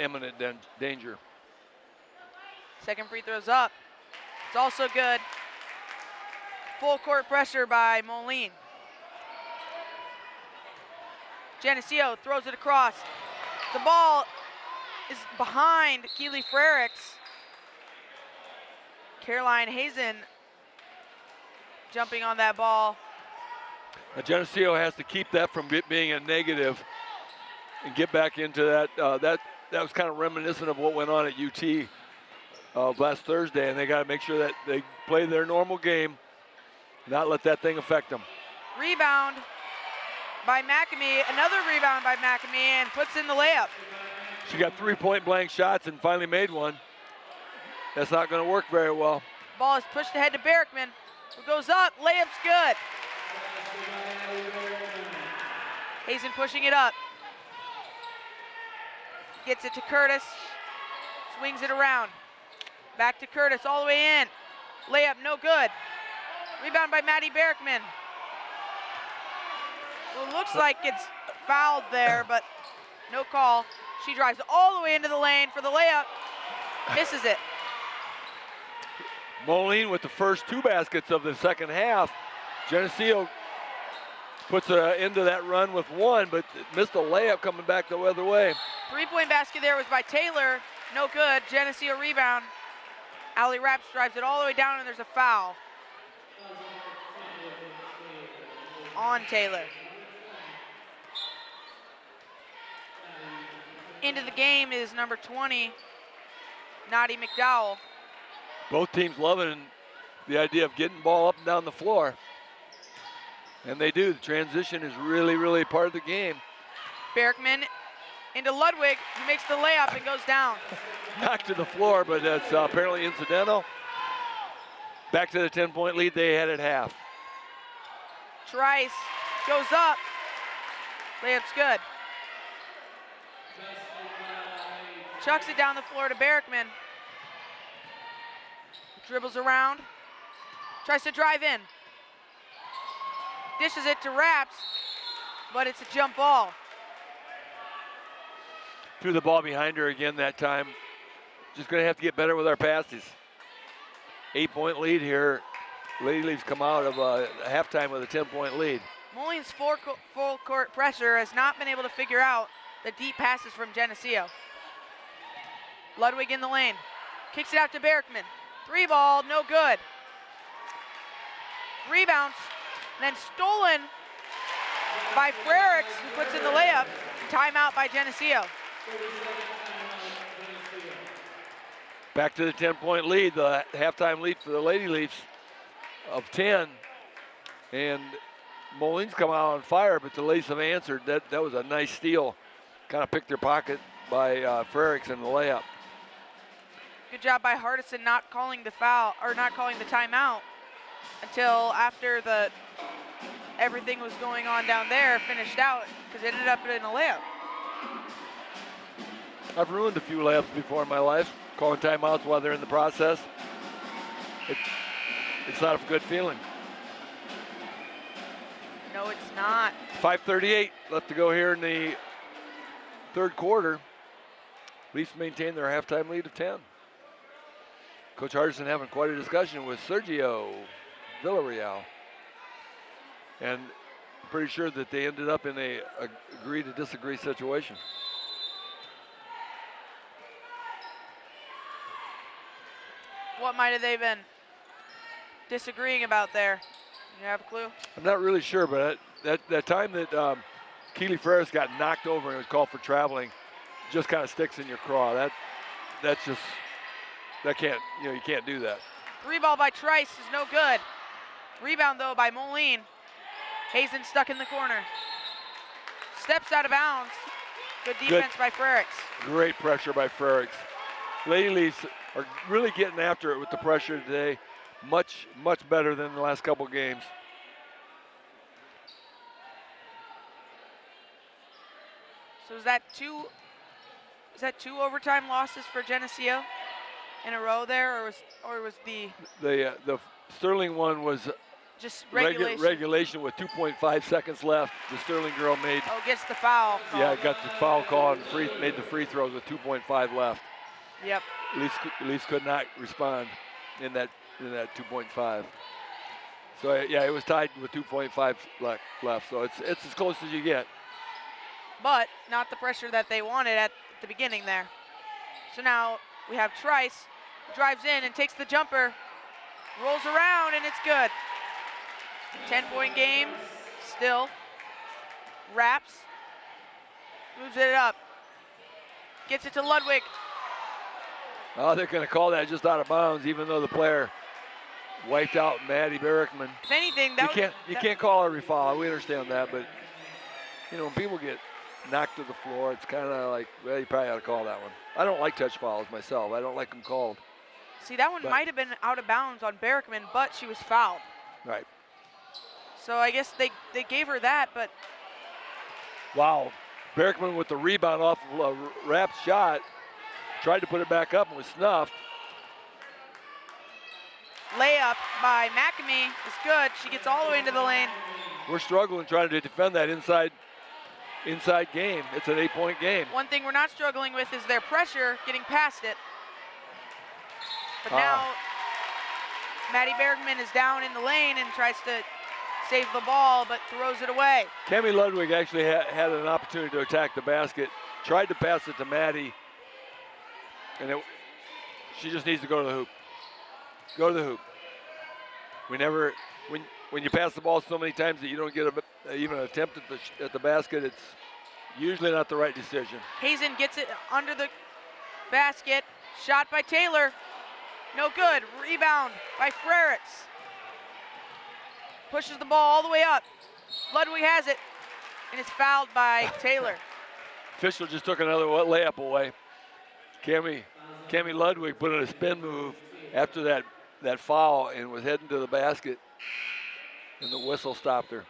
imminent danger. Second free throw's up. It's also good. Full court pressure by Moline. Geneseo throws it across. The ball is behind Keely Frericks. Caroline Hazen jumping on that ball. Now Geneseo has to keep that from being a negative and get back into that. That was kind of reminiscent of what went on at UT last Thursday, and they got to make sure that they play their normal game, not let that thing affect them. Rebound by McAmee, another rebound by McAmee, and puts in the layup. She got 3 point-blank shots and finally made one. That's not going to work very well. Ball is pushed ahead to Berkman, who goes up, layup's good. Hazen pushing it up. Gets it to Curtis, swings it around. Back to Curtis, all the way in. Layup, no good. Rebound by Maddie Berkman. Well, looks like it's fouled there, but no call. She drives all the way into the lane for the layup. Misses it. Moline with the first 2 baskets of the second half. Geneseo puts an end to that run with 1, but missed a layup coming back the other way. 3-point basket there was by Taylor. No good. Geneseo rebound. Allie Rapps drives it all the way down, and there's a foul on Taylor. Into the game is number 20, Nadi McDowell. Both teams loving the idea of getting ball up and down the floor. And they do. The transition is really, really part of the game. Berkman into Ludwig, who makes the layup and goes down. Knocked to the floor, but that's apparently incidental. Back to the 10-point lead they had at half. Trice goes up. Layup's good. Chucks it down the floor to Berkman. Dribbles around. Tries to drive in. Dishes it to Rapps, but it's a jump ball. Threw the ball behind her again that time. Just going to have to get better with our passes. 8-point lead here. Lady Leafs come out of halftime with a 10-point lead. Moline's full court pressure has not been able to figure out the deep passes from Geneseo. Ludwig in the lane. Kicks it out to Berkman. 3-ball, no good. Rebounds, and then stolen by Frericks, who puts in the layup. Timeout by Geneseo. Back to the 10-point lead, the halftime lead for the Lady Leafs of 10. And Moline's come out on fire, but the Leafs have answered. That was a nice steal. Kind of picked their pocket by Frericks in the layup. Good job by Hardison not calling the foul, or not calling the timeout until after everything was going on down there, finished out, because it ended up in a layup. I've ruined a few layups before in my life, calling timeouts while they're in the process. It's not a good feeling. No, it's not. 5:38 left to go here in the third quarter. Leafs maintain their halftime lead of 10. Coach Hardison having quite a discussion with Sergio Villarreal. And pretty sure that they ended up in a agree to disagree situation. What might have they been disagreeing about there? You have a clue? I'm not really sure, but that time that Keely Ferris got knocked over and was called for traveling just kind of sticks in your craw. You can't do that. 3-ball by Trice is no good. Rebound though by Moline. Hazen stuck in the corner. Steps out of bounds. Good defense by Frericks. Great pressure by Frericks. Lady Leafs are really getting after it with the pressure today. Much better than the last couple games. So is that two overtime losses for Geneseo in a row there, or was the Sterling one was just regulation? Regulation with 2.5 seconds left. The Sterling girl made. Oh, gets the foul. Yeah, got the foul call and made the free throws with 2.5 left. Yep. Leafs could not respond in that 2.5. So yeah, it was tied with 2.5 left. So it's as close as you get. But not the pressure that they wanted at the beginning there. So now we have Trice, drives in and takes the jumper, rolls around, and it's good. 10-point game, still. Wraps, moves it up, gets it to Ludwig. Oh, they're going to call that just out of bounds, even though the player wiped out Maddie Berkman. If anything, you can't call every foul. We understand that, but when people get knocked to the floor, it's kind of like, well, you probably ought to call that one. I don't like touch fouls myself. I don't like them called. See, that one might have been out of bounds on Berkman, but she was fouled. Right. So I guess they gave her that, but. Wow. Berkman with the rebound off of a wrap shot. Tried to put it back up and was snuffed. Layup by McAmee is good. She gets all the way into the lane. We're struggling trying to defend that inside game. It's an 8-point game. One thing we're not struggling with is their pressure getting past it. But now Maddie Bergman is down in the lane and tries to save the ball, but throws it away. Cami Ludwig actually had an opportunity to attack the basket. Tried to pass it to Maddie. And she just needs to go to the hoop. Go to the hoop. When you pass the ball so many times that you don't get even an attempt at the basket, it's usually not the right decision. Hazen gets it under the basket. Shot by Taylor. No good. Rebound by Frericks. Pushes the ball all the way up. Ludwig has it, and it's fouled by Taylor. Official just took another layup away. Cami Ludwig put in a spin move after that foul and was heading to the basket, and the whistle stopped her.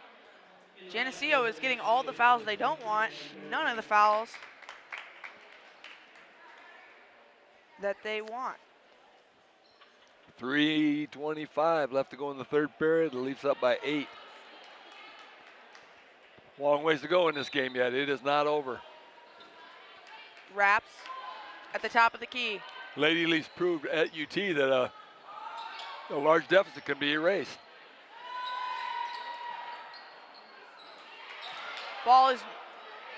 Geneseo is getting all the fouls they don't want, none of the fouls that they want. 3:25 left to go in the third period. The Leafs up by 8. Long ways to go in this game yet. It is not over. Wraps at the top of the key. Lady Leafs proved at UT that a large deficit can be erased. Ball is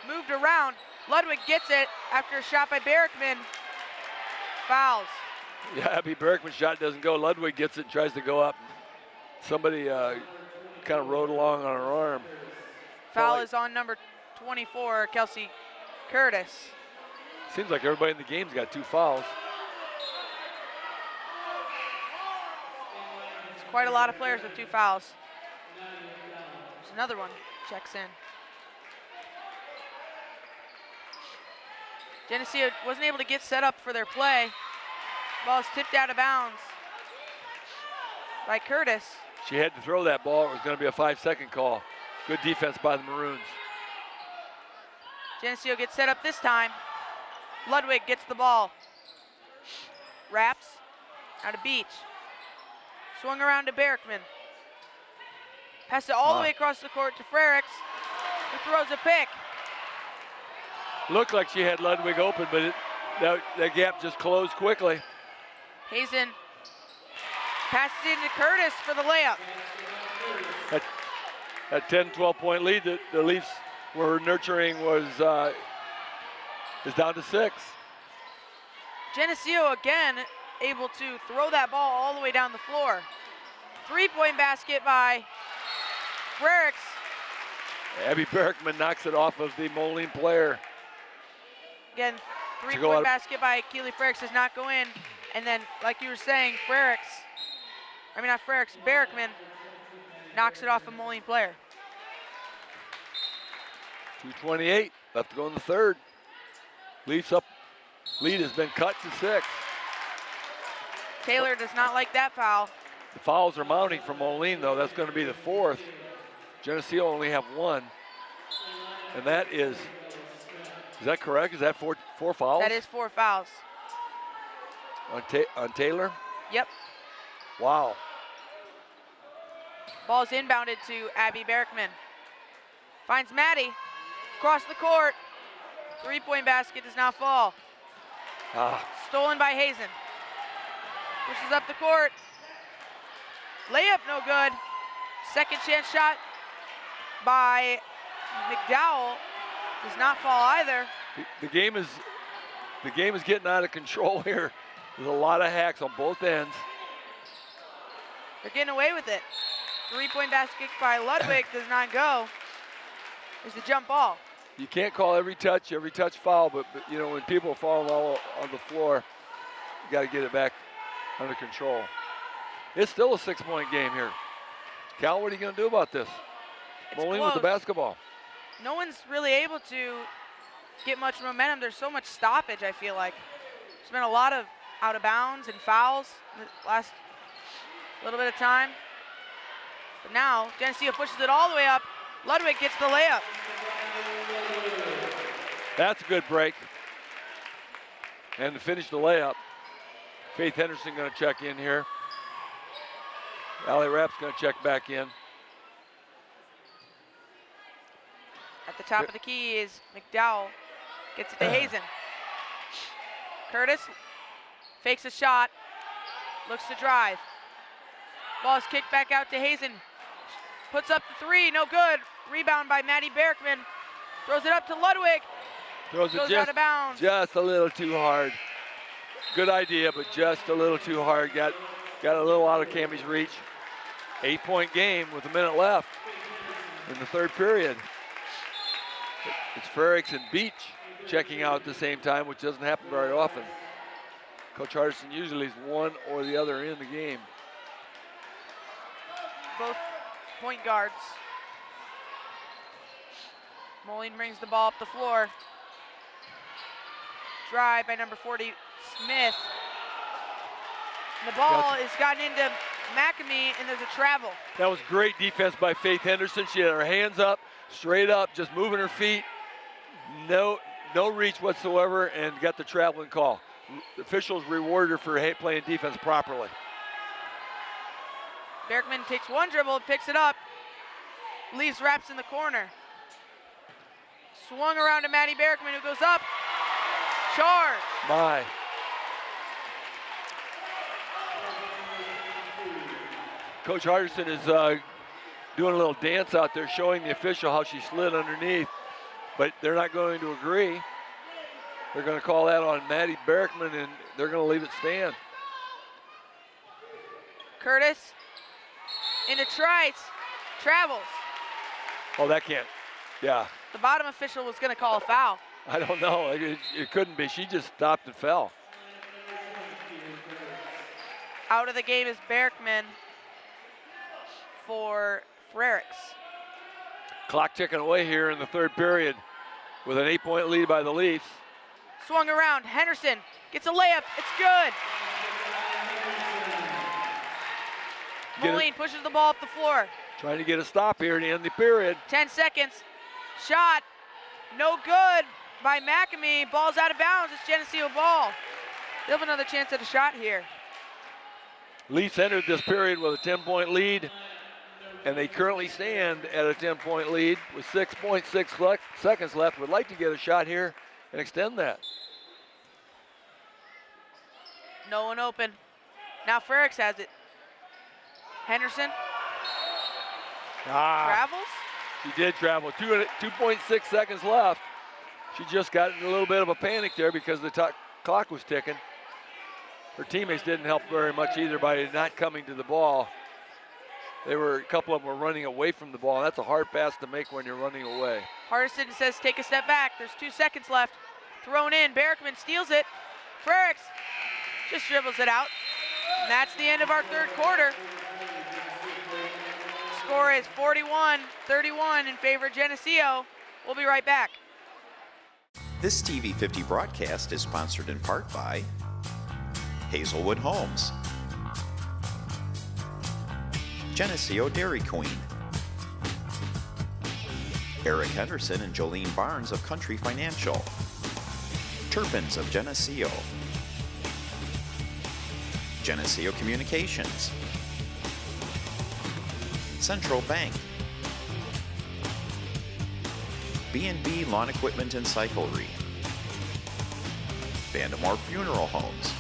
moved around. Ludwig gets it after a shot by Berkman. Fouls. Yeah, Abby Berkman's shot doesn't go. Ludwig gets it and tries to go up. Somebody kind of rode along on her arm. Foul is on number 24, Kelsey Curtis. Seems like everybody in the game's got 2 fouls. It's quite a lot of players with 2 fouls. There's another one, checks in. Geneseo wasn't able to get set up for their play. Ball is tipped out of bounds by Curtis. She had to throw that ball. It was going to be a 5-second call. Good defense by the Maroons. Geneseo gets set up this time. Ludwig gets the ball. Wraps out of Beach. Swung around to Berkman. Passed it all the way across the court to Frericks, who throws a pick. Looked like she had Ludwig open, but that gap just closed quickly. Hazen passes it into Curtis for the layup. That 10, 12-point lead that the Leafs were nurturing is down to 6. Geneseo again able to throw that ball all the way down the floor. 3-point basket by Frericks. Abby Berkman knocks it off of the Moline player. Again, 3-point basket by Keely Frericks does not go in. And then, like you were saying, Berkman knocks it off a Moline player. 2:28 left to go in the third. Leafs up. Lead has been cut to 6. Taylor does not like that foul. The fouls are mounting from Moline, though. That's going to be the 4th. Geneseo only have 1. And that is that correct? Is that four fouls? That is 4 fouls. On Taylor? Yep. Wow. Ball's inbounded to Abby Berkman. Finds Maddie. Across the court. 3-point basket does not fall. Stolen by Hazen. Pushes up the court. Layup no good. Second chance shot by McDowell does not fall either. The game is getting out of control here. There's a lot of hacks on both ends. They're getting away with it. 3-point basket by Ludwig does not go. There's the jump ball. You can't call every touch foul, but you know, when people are falling all on the floor, you got to get it back under control. It's still a 6-point game here. Cal, what are you going to do about this? Moline with the basketball. No one's really able to get much momentum. There's so much stoppage, I feel like. There's been a lot of out of bounds and fouls in the last little bit of time. But now, Geneseo pushes it all the way up. Ludwig gets the layup. That's a good break. And to finish the layup, Faith Henderson going to check in here. Allie Rapp's going to check back in. At the top of the key is McDowell. Gets it to Hazen. Curtis fakes a shot. Looks to drive. Ball is kicked back out to Hazen. Puts up the 3, no good. Rebound by Maddie Berkman. Throws it up to Ludwig. Goes out of bounds. Just a little too hard. Good idea, but just a little too hard. Got a little out of Cammie's reach. 8-point game with a minute left in the third period. It's Frericks and Beach checking out at the same time, which doesn't happen very often. Coach Hardison usually is one or the other in the game. Both point guards. Moline brings the ball up the floor. Drive by number 40, Smith. And the ball is gotten into McAmee, and there's a travel. That was great defense by Faith Henderson. She had her hands up, straight up, just moving her feet. No reach whatsoever, and got the traveling call. The officials rewarded her for playing defense properly. Berkman takes one dribble, picks it up, leaves Raps in the corner. Swung around to Maddie Berkman, who goes up. Charge. My. Coach Hardison is doing a little dance out there, showing the official how she slid underneath, but they're not going to agree. They're going to call that on Maddie Berkman, and they're going to leave it stand. Curtis into Trice, travels. Oh, that can't. Yeah, The bottom official was going to call a foul. I don't know. It couldn't be. She just stopped and fell. Out of the game is Berkman for Frericks. Clock ticking away here in the third period with an 8-point lead by the Leafs. Swung around, Henderson gets a layup, it's good. Moline pushes the ball up the floor. Trying to get a stop here at the end of the period. 10 seconds, shot, no good by McAmey. Ball's out of bounds, it's Geneseo ball. They'll have another chance at a shot here. Leafs entered this period with a 10-point lead, and they currently stand at a 10-point lead with 6.6 seconds left. Would like to get a shot here and extend that. No one open. Now Frericks has it. Henderson travels. She did travel. 2.6 seconds left. She just got in a little bit of a panic there because the clock was ticking. Her teammates didn't help very much either by not coming to the ball. A couple of them were running away from the ball, and that's a hard pass to make when you're running away. Hardison says take a step back. There's 2 seconds left. Thrown in, Berkman steals it. Frericks just dribbles it out. And that's the end of our third quarter. Score is 41-31 in favor of Geneseo. We'll be right back. This TV 50 broadcast is sponsored in part by Hazelwood Homes, Geneseo Dairy Queen, Eric Henderson and Jolene Barnes of Country Financial, Turpins of Geneseo, Geneseo Communications, Central Bank, B&B Lawn Equipment and Cyclery, Vandemore Funeral Homes,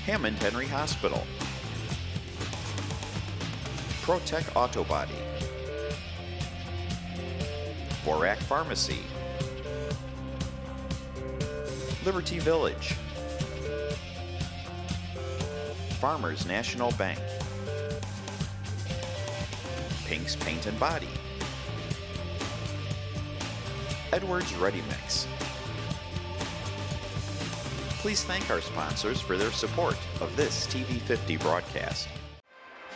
Hammond Henry Hospital, ProTech Auto Body, Borac Pharmacy, Liberty Village, Farmers National Bank, Pink's Paint and Body, Edwards Ready Mix. Please thank our sponsors for their support of this TV50 broadcast.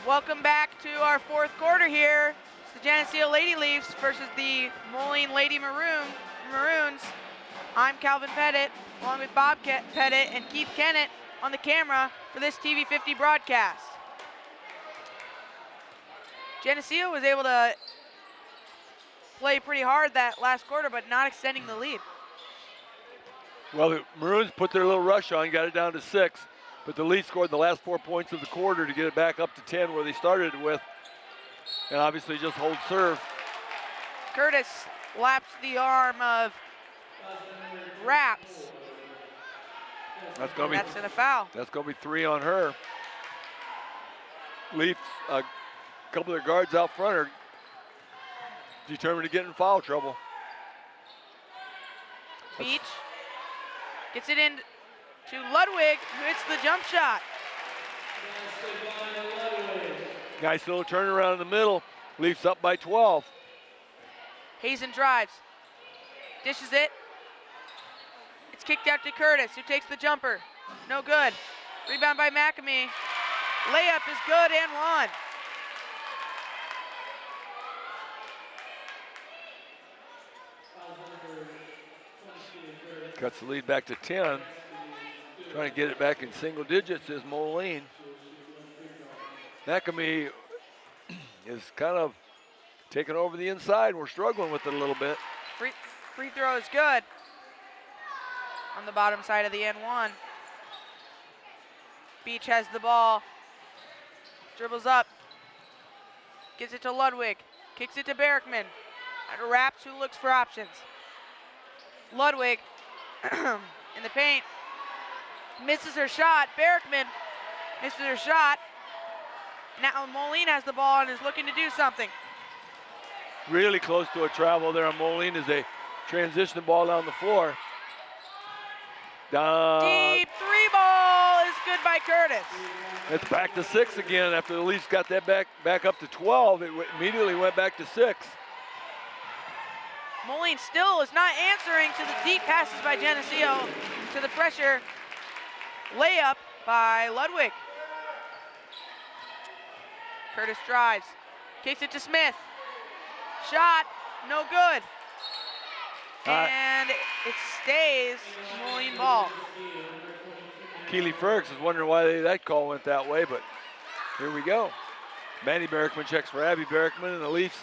Welcome back to our fourth quarter here. It's the Geneseo Lady Leafs versus the Moline Lady Maroons. I'm Calvin Pettit, along with Bob Pettit and Keith Kennett on the camera for this TV50 broadcast. Geneseo was able to play pretty hard that last quarter, but not extending the lead. Well, the Maroons put their little rush on, got it down to 6, but the Leafs scored the last 4 points of the quarter to get it back up to 10 where they started with, and obviously just hold serve. Curtis laps the arm of Raps. That's going in a foul. That's going to be 3 on her. Leafs, a couple of their guards out front are determined to get in foul trouble. Beach gets it in to Ludwig, who hits the jump shot. Nice little turnaround in the middle. Leafs up by 12. Hazen drives, dishes it. It's kicked out to Curtis, who takes the jumper. No good. Rebound by McAmey. Layup is good and one. Cuts the lead back to 10. Trying to get it back in single digits is Moline. McAmey is kind of taking over the inside. We're struggling with it a little bit. Free throw is good on the bottom side of the N1. Beach has the ball. Dribbles up. Gives it to Ludwig. Kicks it to Berkman. And Raps, who looks for options. Ludwig in the paint. Misses her shot. Berkman misses her shot. Now Moline has the ball and is looking to do something. Really close to a travel there on Moline as they transition the ball down the floor. Deep three ball is good by Curtis. It's back to 6 again after the Leafs got that back up to 12. It immediately went back to 6. Moline still is not answering to the deep passes by Geneseo. To the pressure layup by Ludwig. Curtis drives, kicks it to Smith. Shot, no good. And it stays Moline ball. Keely Fergus is wondering why that call went that way, but here we go. Maddie Berkman checks for Abby Berkman, and the Leafs'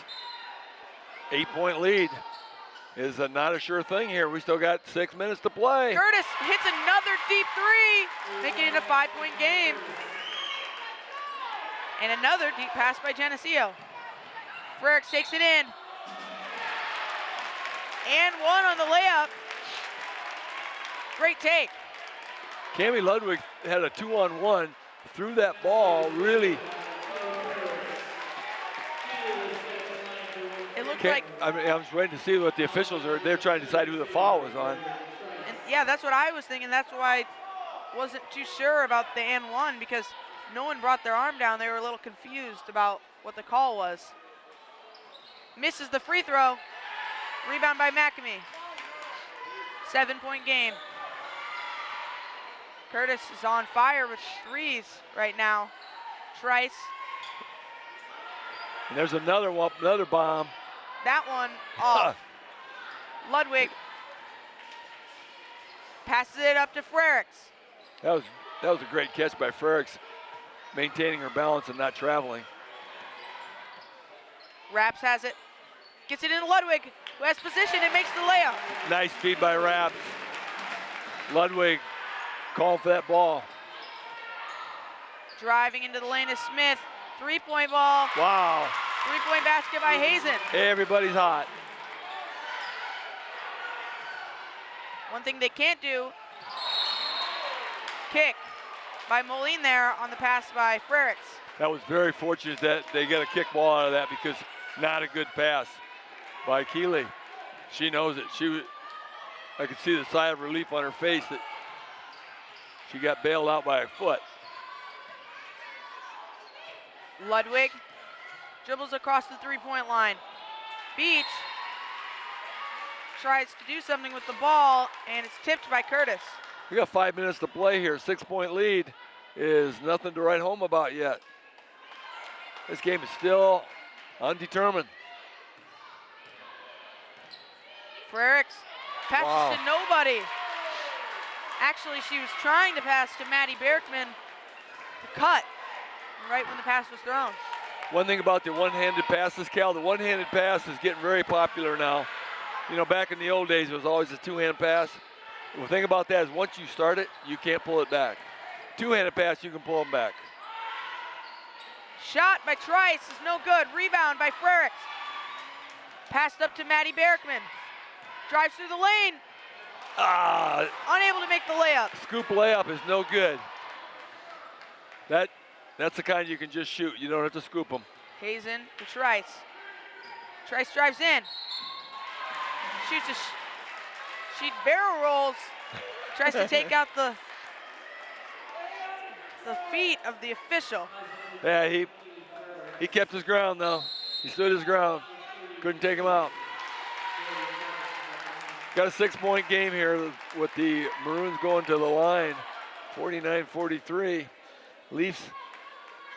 8-point lead is not a sure thing here. We still got 6 minutes to play. Curtis hits another deep three, making it a 5-point game. And another deep pass by Geneseo. Frericks takes it in. And one on the layup. Great take. Cami Ludwig had a 2-on-1, threw that ball really. It looked like. I was waiting to see what the officials are. They're trying to decide who the foul was on. And yeah, that's what I was thinking. That's why I wasn't too sure about the and one, because no one brought their arm down. They were a little confused about what the call was. Misses the free throw. Rebound by McAmey. 7-point game. Curtis is on fire with threes right now. Trice. And there's another bomb. That one off. Ludwig passes it up to Frericks. That was a great catch by Frericks, maintaining her balance and not traveling. Raps has it. Gets it into Ludwig, who has position and makes the layup. Nice feed by Raps. Ludwig calling for that ball. Driving into the lane is Smith. 3-point ball. Wow. 3-point basket by Hazen. Everybody's hot. One thing they can't do, kick by Moline there on the pass by Frericks. That was very fortunate that they got a kick ball out of that, because not a good pass by Keeley. She knows it. I could see the sigh of relief on her face that she got bailed out by a foot. Ludwig dribbles across the 3-point line. Beach tries to do something with the ball, and it's tipped by Curtis. We got 5 minutes to play here. 6-point lead is nothing to write home about yet. This game is still undetermined. Frericks passes to nobody. Actually, she was trying to pass to Maddie Berkman to cut right when the pass was thrown. One thing about the one-handed passes, Cal, the one-handed pass is getting very popular now. You know, back in the old days, it was always a two-hand pass. The thing about that is once you start it, you can't pull it back. Two-handed pass, you can pull them back. Shot by Trice is no good. Rebound by Frericks. Passed up to Maddie Berkman. Drives through the lane. Unable to make the layup. Scoop layup is no good. That's the kind you can just shoot. You don't have to scoop them. Hazen to Trice. Trice drives in. Shoots she barrel rolls. Tries to take out the feet of the official. Yeah, he kept his ground though. He stood his ground. Couldn't take him out. Got a 6-point game here with the Maroons going to the line. 49-43. Leafs,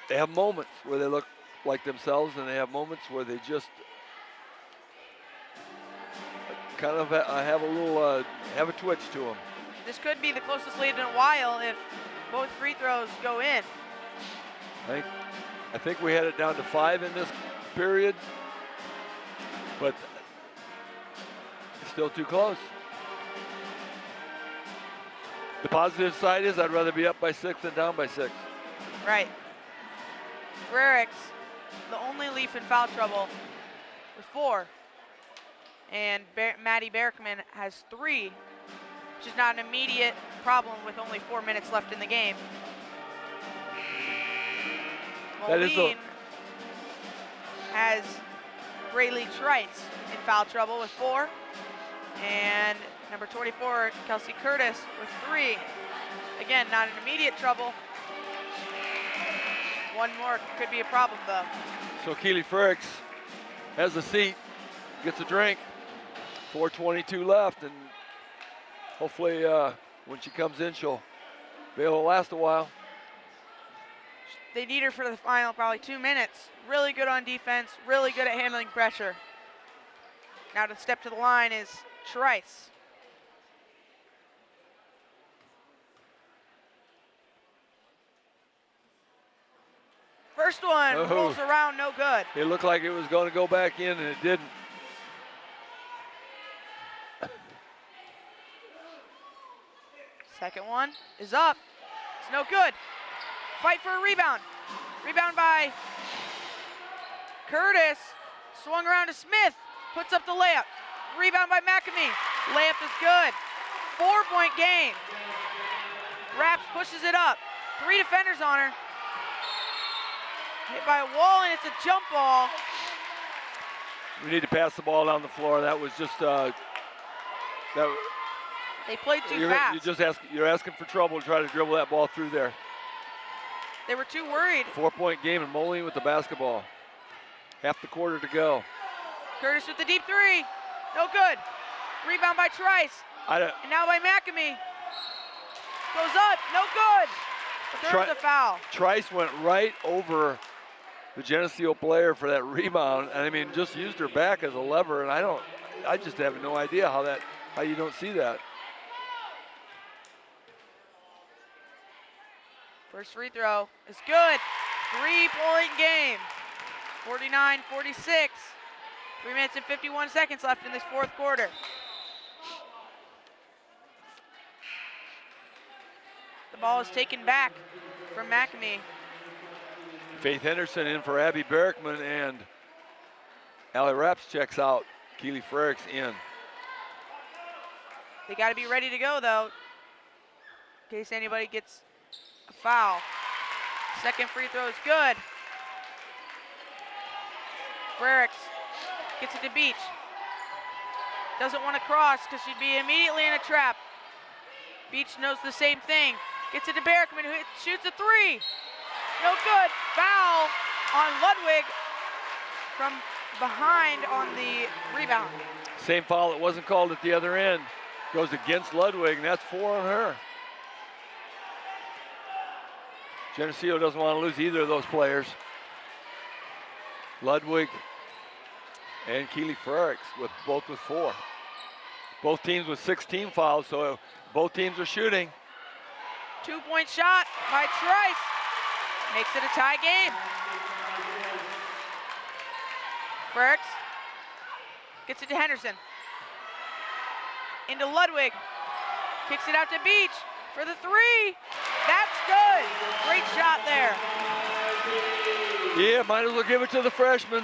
they have moments where they look like themselves, and they have moments where they just kind of have a twitch to them. This could be the closest lead in a while if both free throws go in. I think we had it down to 5 in this period, but it's still too close. The positive side is I'd rather be up by 6 than down by 6. Right. Frericks, the only Leaf in foul trouble with 4. And Maddie Berkman has 3, which is not an immediate problem with only 4 minutes left in the game. That is Moline has Braylee Trice in foul trouble with 4. And number 24, Kelsey Curtis with 3. Again, not in immediate trouble. One more could be a problem though. So Keely Frericks has a seat, gets a drink. 4:22 left, and hopefully when she comes in, she'll be able to last a while. They need her for the final probably 2 minutes. Really good on defense, really good at handling pressure. Now to step to the line is Trice. First one rolls around, no good. It looked like it was going to go back in, and it didn't. Second one is up. It's no good. Fight for a rebound. Rebound by Curtis. Swung around to Smith. Puts up the layup. Rebound by McAmee. Layup is good. 4-point game. Raps pushes it up. 3 defenders on her. Hit by a wall, and it's a jump ball. We need to pass the ball down the floor. That was just They played too fast. You're asking for trouble to try to dribble that ball through there. They were too worried. 4-point game, and Moline with the basketball. Half the quarter to go. Curtis with the deep 3. No good. Rebound by Trice. And now by McAmee. Goes up. No good. But there's a foul. Trice went right over the Geneseo player for that rebound, and I mean, just used her back as a lever, and I just have no idea how you don't see that. First free throw is good. 3-point game. 49-46. 3 minutes and 51 seconds left in this fourth quarter. The ball is taken back from McAmee. Faith Henderson in for Abby Berkman, and Allie Raps checks out. Keely Frericks in. They got to be ready to go, though, in case anybody gets a foul. Second free throw is good. Frericks gets it to Beach. Doesn't want to cross because she'd be immediately in a trap. Beach knows the same thing. Gets it to Berkman, who shoots a 3. No good. Foul on Ludwig from behind on the rebound. Same foul that wasn't called at the other end. Goes against Ludwig, and that's 4 on her. Geneseo doesn't want to lose either of those players. Ludwig and Keely Frericks both with 4. Both teams with 16 fouls, so both teams are shooting. 2-point shot by Trice. Makes it a tie game. Frericks gets it to Henderson. Into Ludwig. Kicks it out to Beach for the 3. That's good. Great shot there. Yeah, might as well give it to the freshman.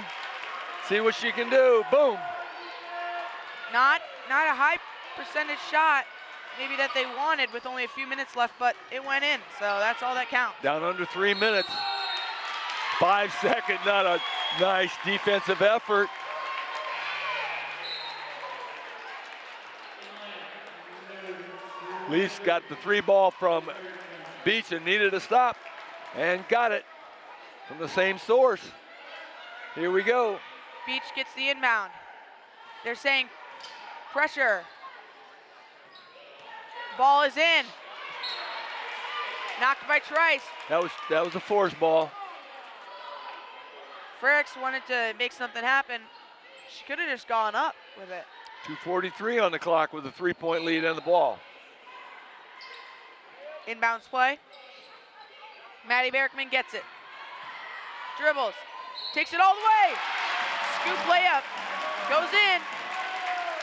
See what she can do. Boom. Not a high percentage shot, maybe that they wanted with only a few minutes left, but it went in, so that's all that counts. Down under 3 minutes. 5 second, not a nice defensive effort. Leafs got the 3 ball from Beach and needed a stop, and got it from the same source. Here we go. Beach gets the inbound. They're saying pressure. Ball is in. Knocked by Trice. That was a force ball. Frericks wanted to make something happen. She could have just gone up with it. 2:43 on the clock with a 3-point lead and the ball. Inbounds play. Maddie Berkman gets it. Dribbles. Takes it all the way. Scoop layup. Goes in.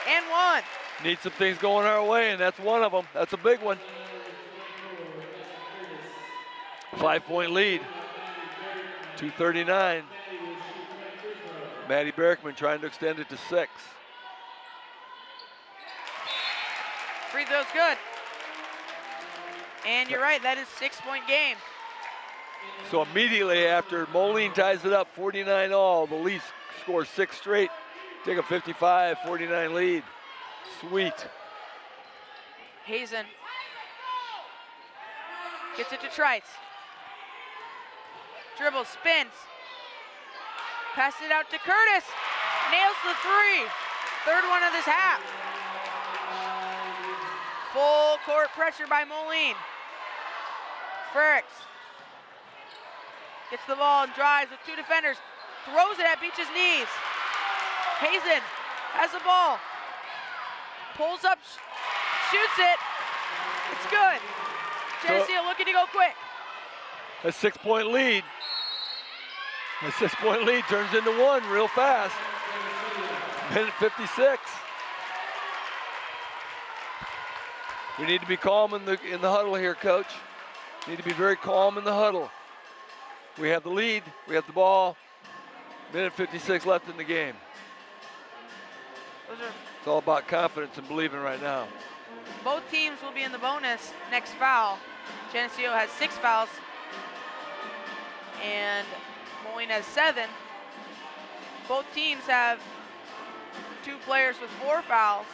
And 1. Need some things going our way, and that's one of them. That's a big one. 5-point lead. 2:39. Maddie Berkman trying to extend it to 6. Free throw's good. And you're right, that is 6-point game. So immediately after Moline ties it up 49-all, the Leafs score 6 straight, take a 55-49 lead. Sweet. Hazen gets it to Trice. Dribbles, spins. Passes it out to Curtis. Nails the 3. Third one of this half. Full court pressure by Moline. Frericks gets the ball and drives with 2 defenders. Throws it at Beach's knees. Hazen has the ball. Pulls up, shoots it. It's good. Geneseo looking to go quick. A 6-point lead. A 6-point lead turns into 1 real fast. Minute 56. We need to be calm in the huddle here, Coach. Need to be very calm in the huddle. We have the lead. We have the ball. Minute 56 left in the game. It's all about confidence and believing right now. Both teams will be in the bonus next foul. Geneseo has 6 fouls, and Moline has 7. Both teams have 2 players with 4 fouls.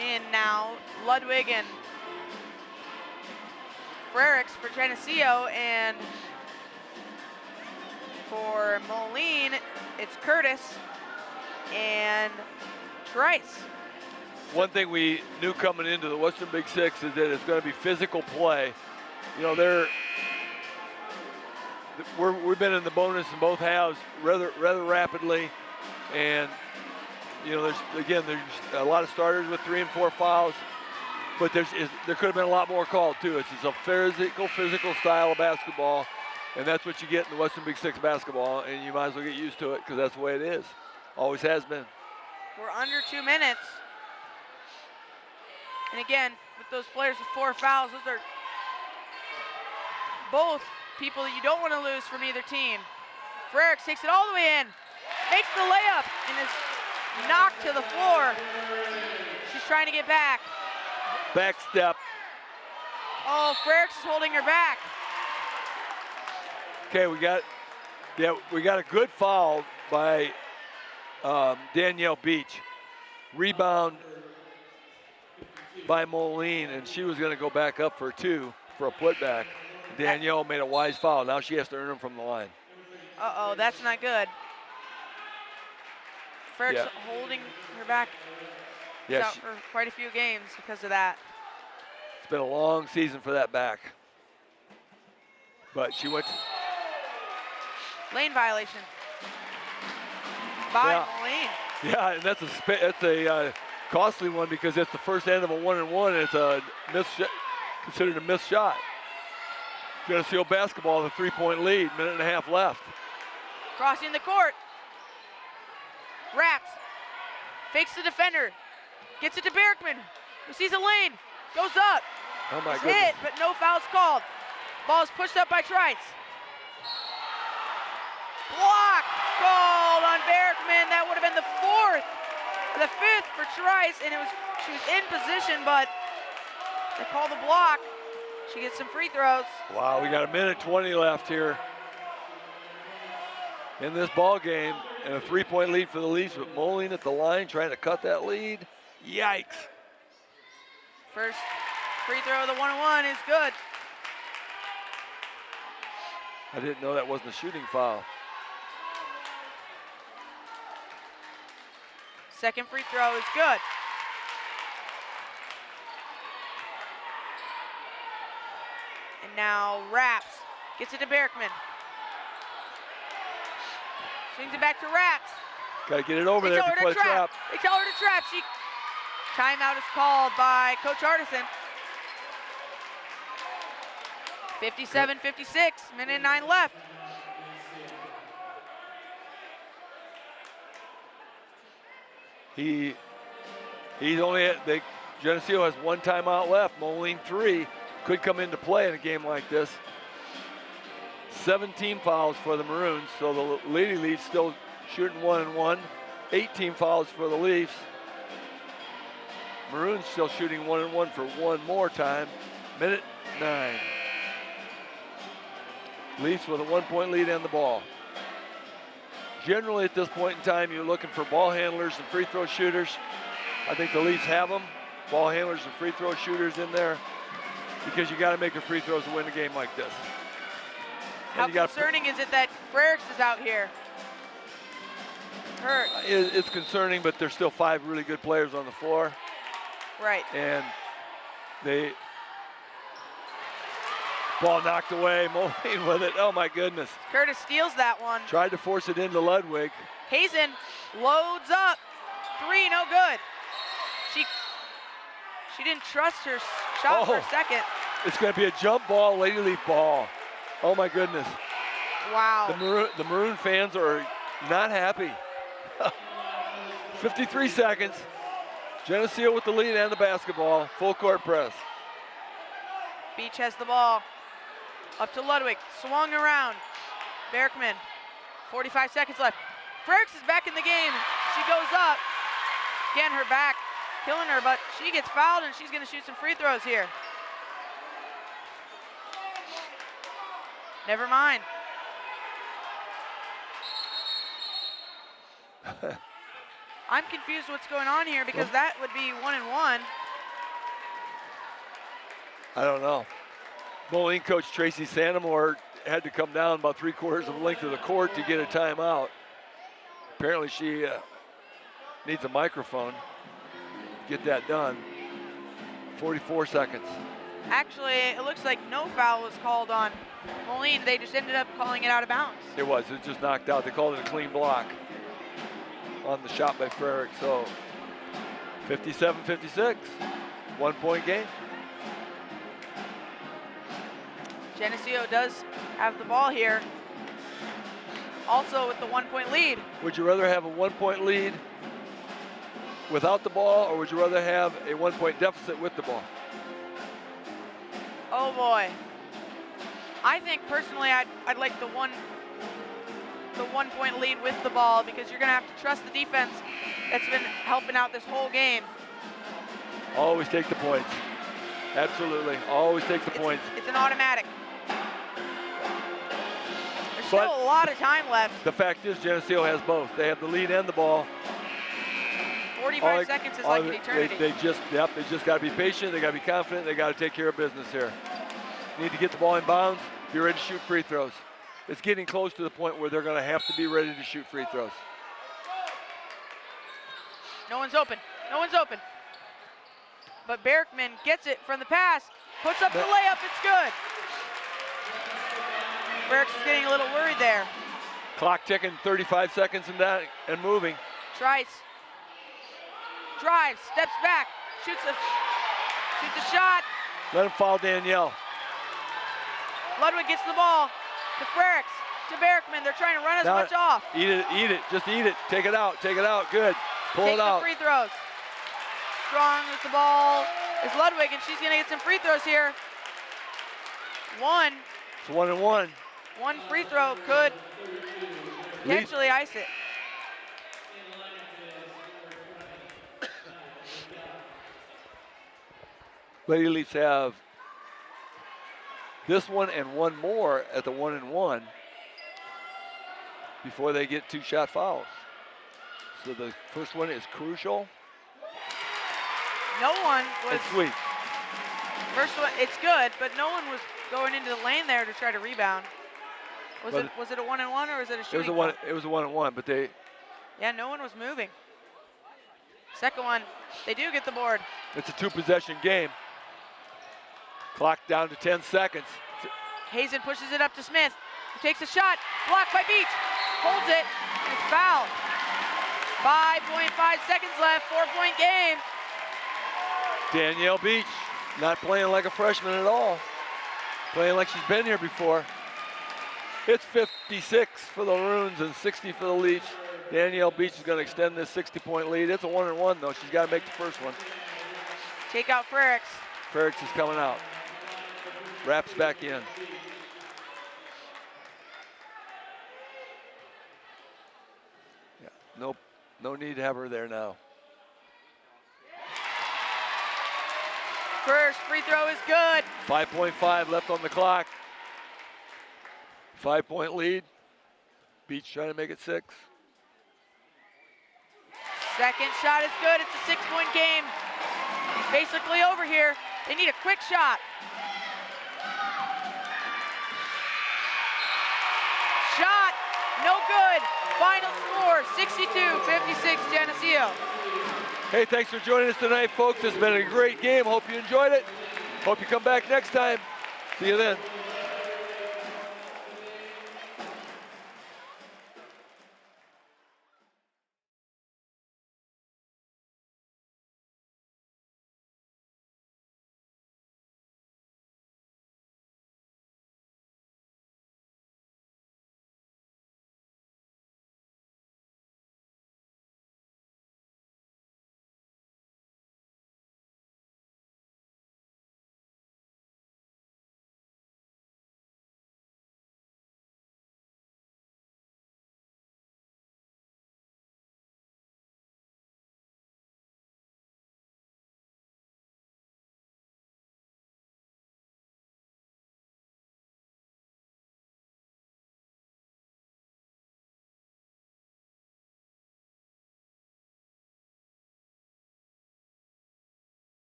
And now Ludwig and Frericks for Geneseo, and for Moline, it's Curtis and Trice. One thing we knew coming into the Western Big Six is that it's going to be physical play. You know, we've been in the bonus in both halves rather rapidly, and you know, there's a lot of starters with 3 and 4 fouls, but there could have been a lot more called too. It's just a physical style of basketball, and that's what you get in the Western Big Six basketball, and you might as well get used to it because that's the way it is. Always has been. We're under 2 minutes. And again, with those players with 4 fouls, those are both people that you don't want to lose from either team. Frericks takes it all the way in, makes the layup, and is knocked to the floor. She's trying to get back. Back step. Oh, Frericks is holding her back. Okay, we got a good foul by Danielle Beach. Rebound by Moline, and she was going to go back up for 2 for a putback. Danielle made a wise foul. Now she has to earn them from the line. Uh-oh, that's not good. Frericks holding her back. Yeah, out for quite a few games because of that. It's been a long season for that back. But she went. Lane violation by Moline. Yeah, and that's a costly one because it's the first end of a 1-and-1, and it's considered a missed shot. Geneseo basketball with a 3-point lead, minute and a half left. Crossing the court. Wraps. Fakes the defender. Gets it to Berkman, who sees a lane. Goes up. Oh my It's goodness. hit, but no fouls called. Ball is pushed up by Trice. Block called on Berkman. That would have been the 4th, or the 5th for Trice, and she was in position, but they call the block. She gets some free throws. Wow, we got a minute 20 left here in this ball game, and a 3-point lead for the Leafs with Moline at the line trying to cut that lead. Yikes. First free throw of the 1-on-1 is good. I didn't know that wasn't a shooting foul. Second free throw is good. And now Raps gets it to Berkman. Swings it back to Raps. Got to get it over there before the trap. They tell her to trap. Timeout is called by Coach Artisan. 57-56, minute 9 left. He's only Geneseo has 1 timeout left. Moline 3 could come into play in a game like this. 17 fouls for the Maroons, so the Lady Leafs still shooting 1-and-1. 18 fouls for the Leafs. Maroons still shooting 1-and-1 for one more time. Minute 9. Leafs with a 1-point lead and the ball. Generally at this point in time, you're looking for ball handlers and free throw shooters. I think the Leafs have them. Ball handlers and free throw shooters in there because you got to make your free throws to win a game like this. How concerning is it that Frericks is out here? Hurt. It's concerning, but there's still 5 really good players on the floor. Right. And ball knocked away. Moline with it. Oh my goodness. Curtis steals that one. Tried to force it into Ludwig. Hazen loads up. 3, no good. She didn't trust her shot for a second. It's going to be a jump ball, Lady Leaf ball. Oh my goodness. Wow. The Maroon fans are not happy. 53 seconds. Geneseo with the lead and the basketball. Full court press. Beach has the ball. Up to Ludwig. Swung around. Berkman. 45 seconds left. Frericks is back in the game. She goes up. Again, her back killing her, but she gets fouled and she's going to shoot some free throws here. Never mind. I'm confused what's going on here because that would be 1 and 1. I don't know. Moline coach Tracy Santamore had to come down about 3/4 of the length of the court to get a timeout. Apparently she needs a microphone to get that done. 44 seconds. Actually, it looks like no foul was called on Moline. They just ended up calling it out of bounds. It was just knocked out. They called it a clean block on the shot by Frerick. So 57-56, 1-point game. Geneseo does have the ball here. Also with the 1-point lead. Would you rather have a 1-point lead without the ball, or would you rather have a 1-point deficit with the ball? Oh boy. I think personally I'd like the 1-point lead with the ball because you're gonna have to trust the defense that's been helping out this whole game. Always take the points. Absolutely, always take the points. It's an automatic. There's still a lot of time left. The fact is Geneseo has both. They have the lead and the ball. 45 seconds is like an eternity. They just got to be patient. They got to be confident. They got to take care of business here. Need to get the ball in bounds. Be ready to shoot free throws. It's getting close to the point where they're going to have to be ready to shoot free throws. No one's open. No one's open. But Berkman gets it from the pass. Puts up the layup. It's good. Frericks is getting a little worried there. Clock ticking, 35 seconds and moving. Drives, steps back, shoots a shot. Let him foul Danielle. Ludwig gets the ball to Frericks, to Berkman. They're trying to run as much off. Eat it, just eat it. Take it out, good. Pull it out. Take the free throws. Strong with the ball is Ludwig, and she's gonna get some free throws here. It's 1 and 1. One free throw could potentially ice it. Lady Leafs have this one and one more at the 1 and 1 before they get 2 shot fouls. So the first one is crucial. No one was. It's sweet. First one, it's good, but no one was going into the lane there to try to rebound. Was it a 1 and 1 or was it a shooting? It was a 1 and 1, but they. Yeah, no one was moving. Second one, they do get the board. It's a 2-possession game. Clock down to 10 seconds. Hazen pushes it up to Smith, who takes a shot, blocked by Beach, holds it, and it's fouled. 5.5 seconds left, 4-point game. Danielle Beach, not playing like a freshman at all. Playing like she's been here before. It's 56 for the Maroons and 60 for the Leafs. Danielle Beach is going to extend this 60-point lead. It's a 1 and 1 though. She's got to make the first one. Take out Frericks. Frericks is coming out. Wraps back in. Yeah, no need to have her there now. First free throw is good. 5.5 left on the clock. 5-point lead. Beach trying to make it 6. Second shot is good. It's a 6-point game. Basically over here. They need a quick shot. Shot, no good. Final score, 62-56 Geneseo. Hey, thanks for joining us tonight, folks. It's been a great game. Hope you enjoyed it. Hope you come back next time. See you then.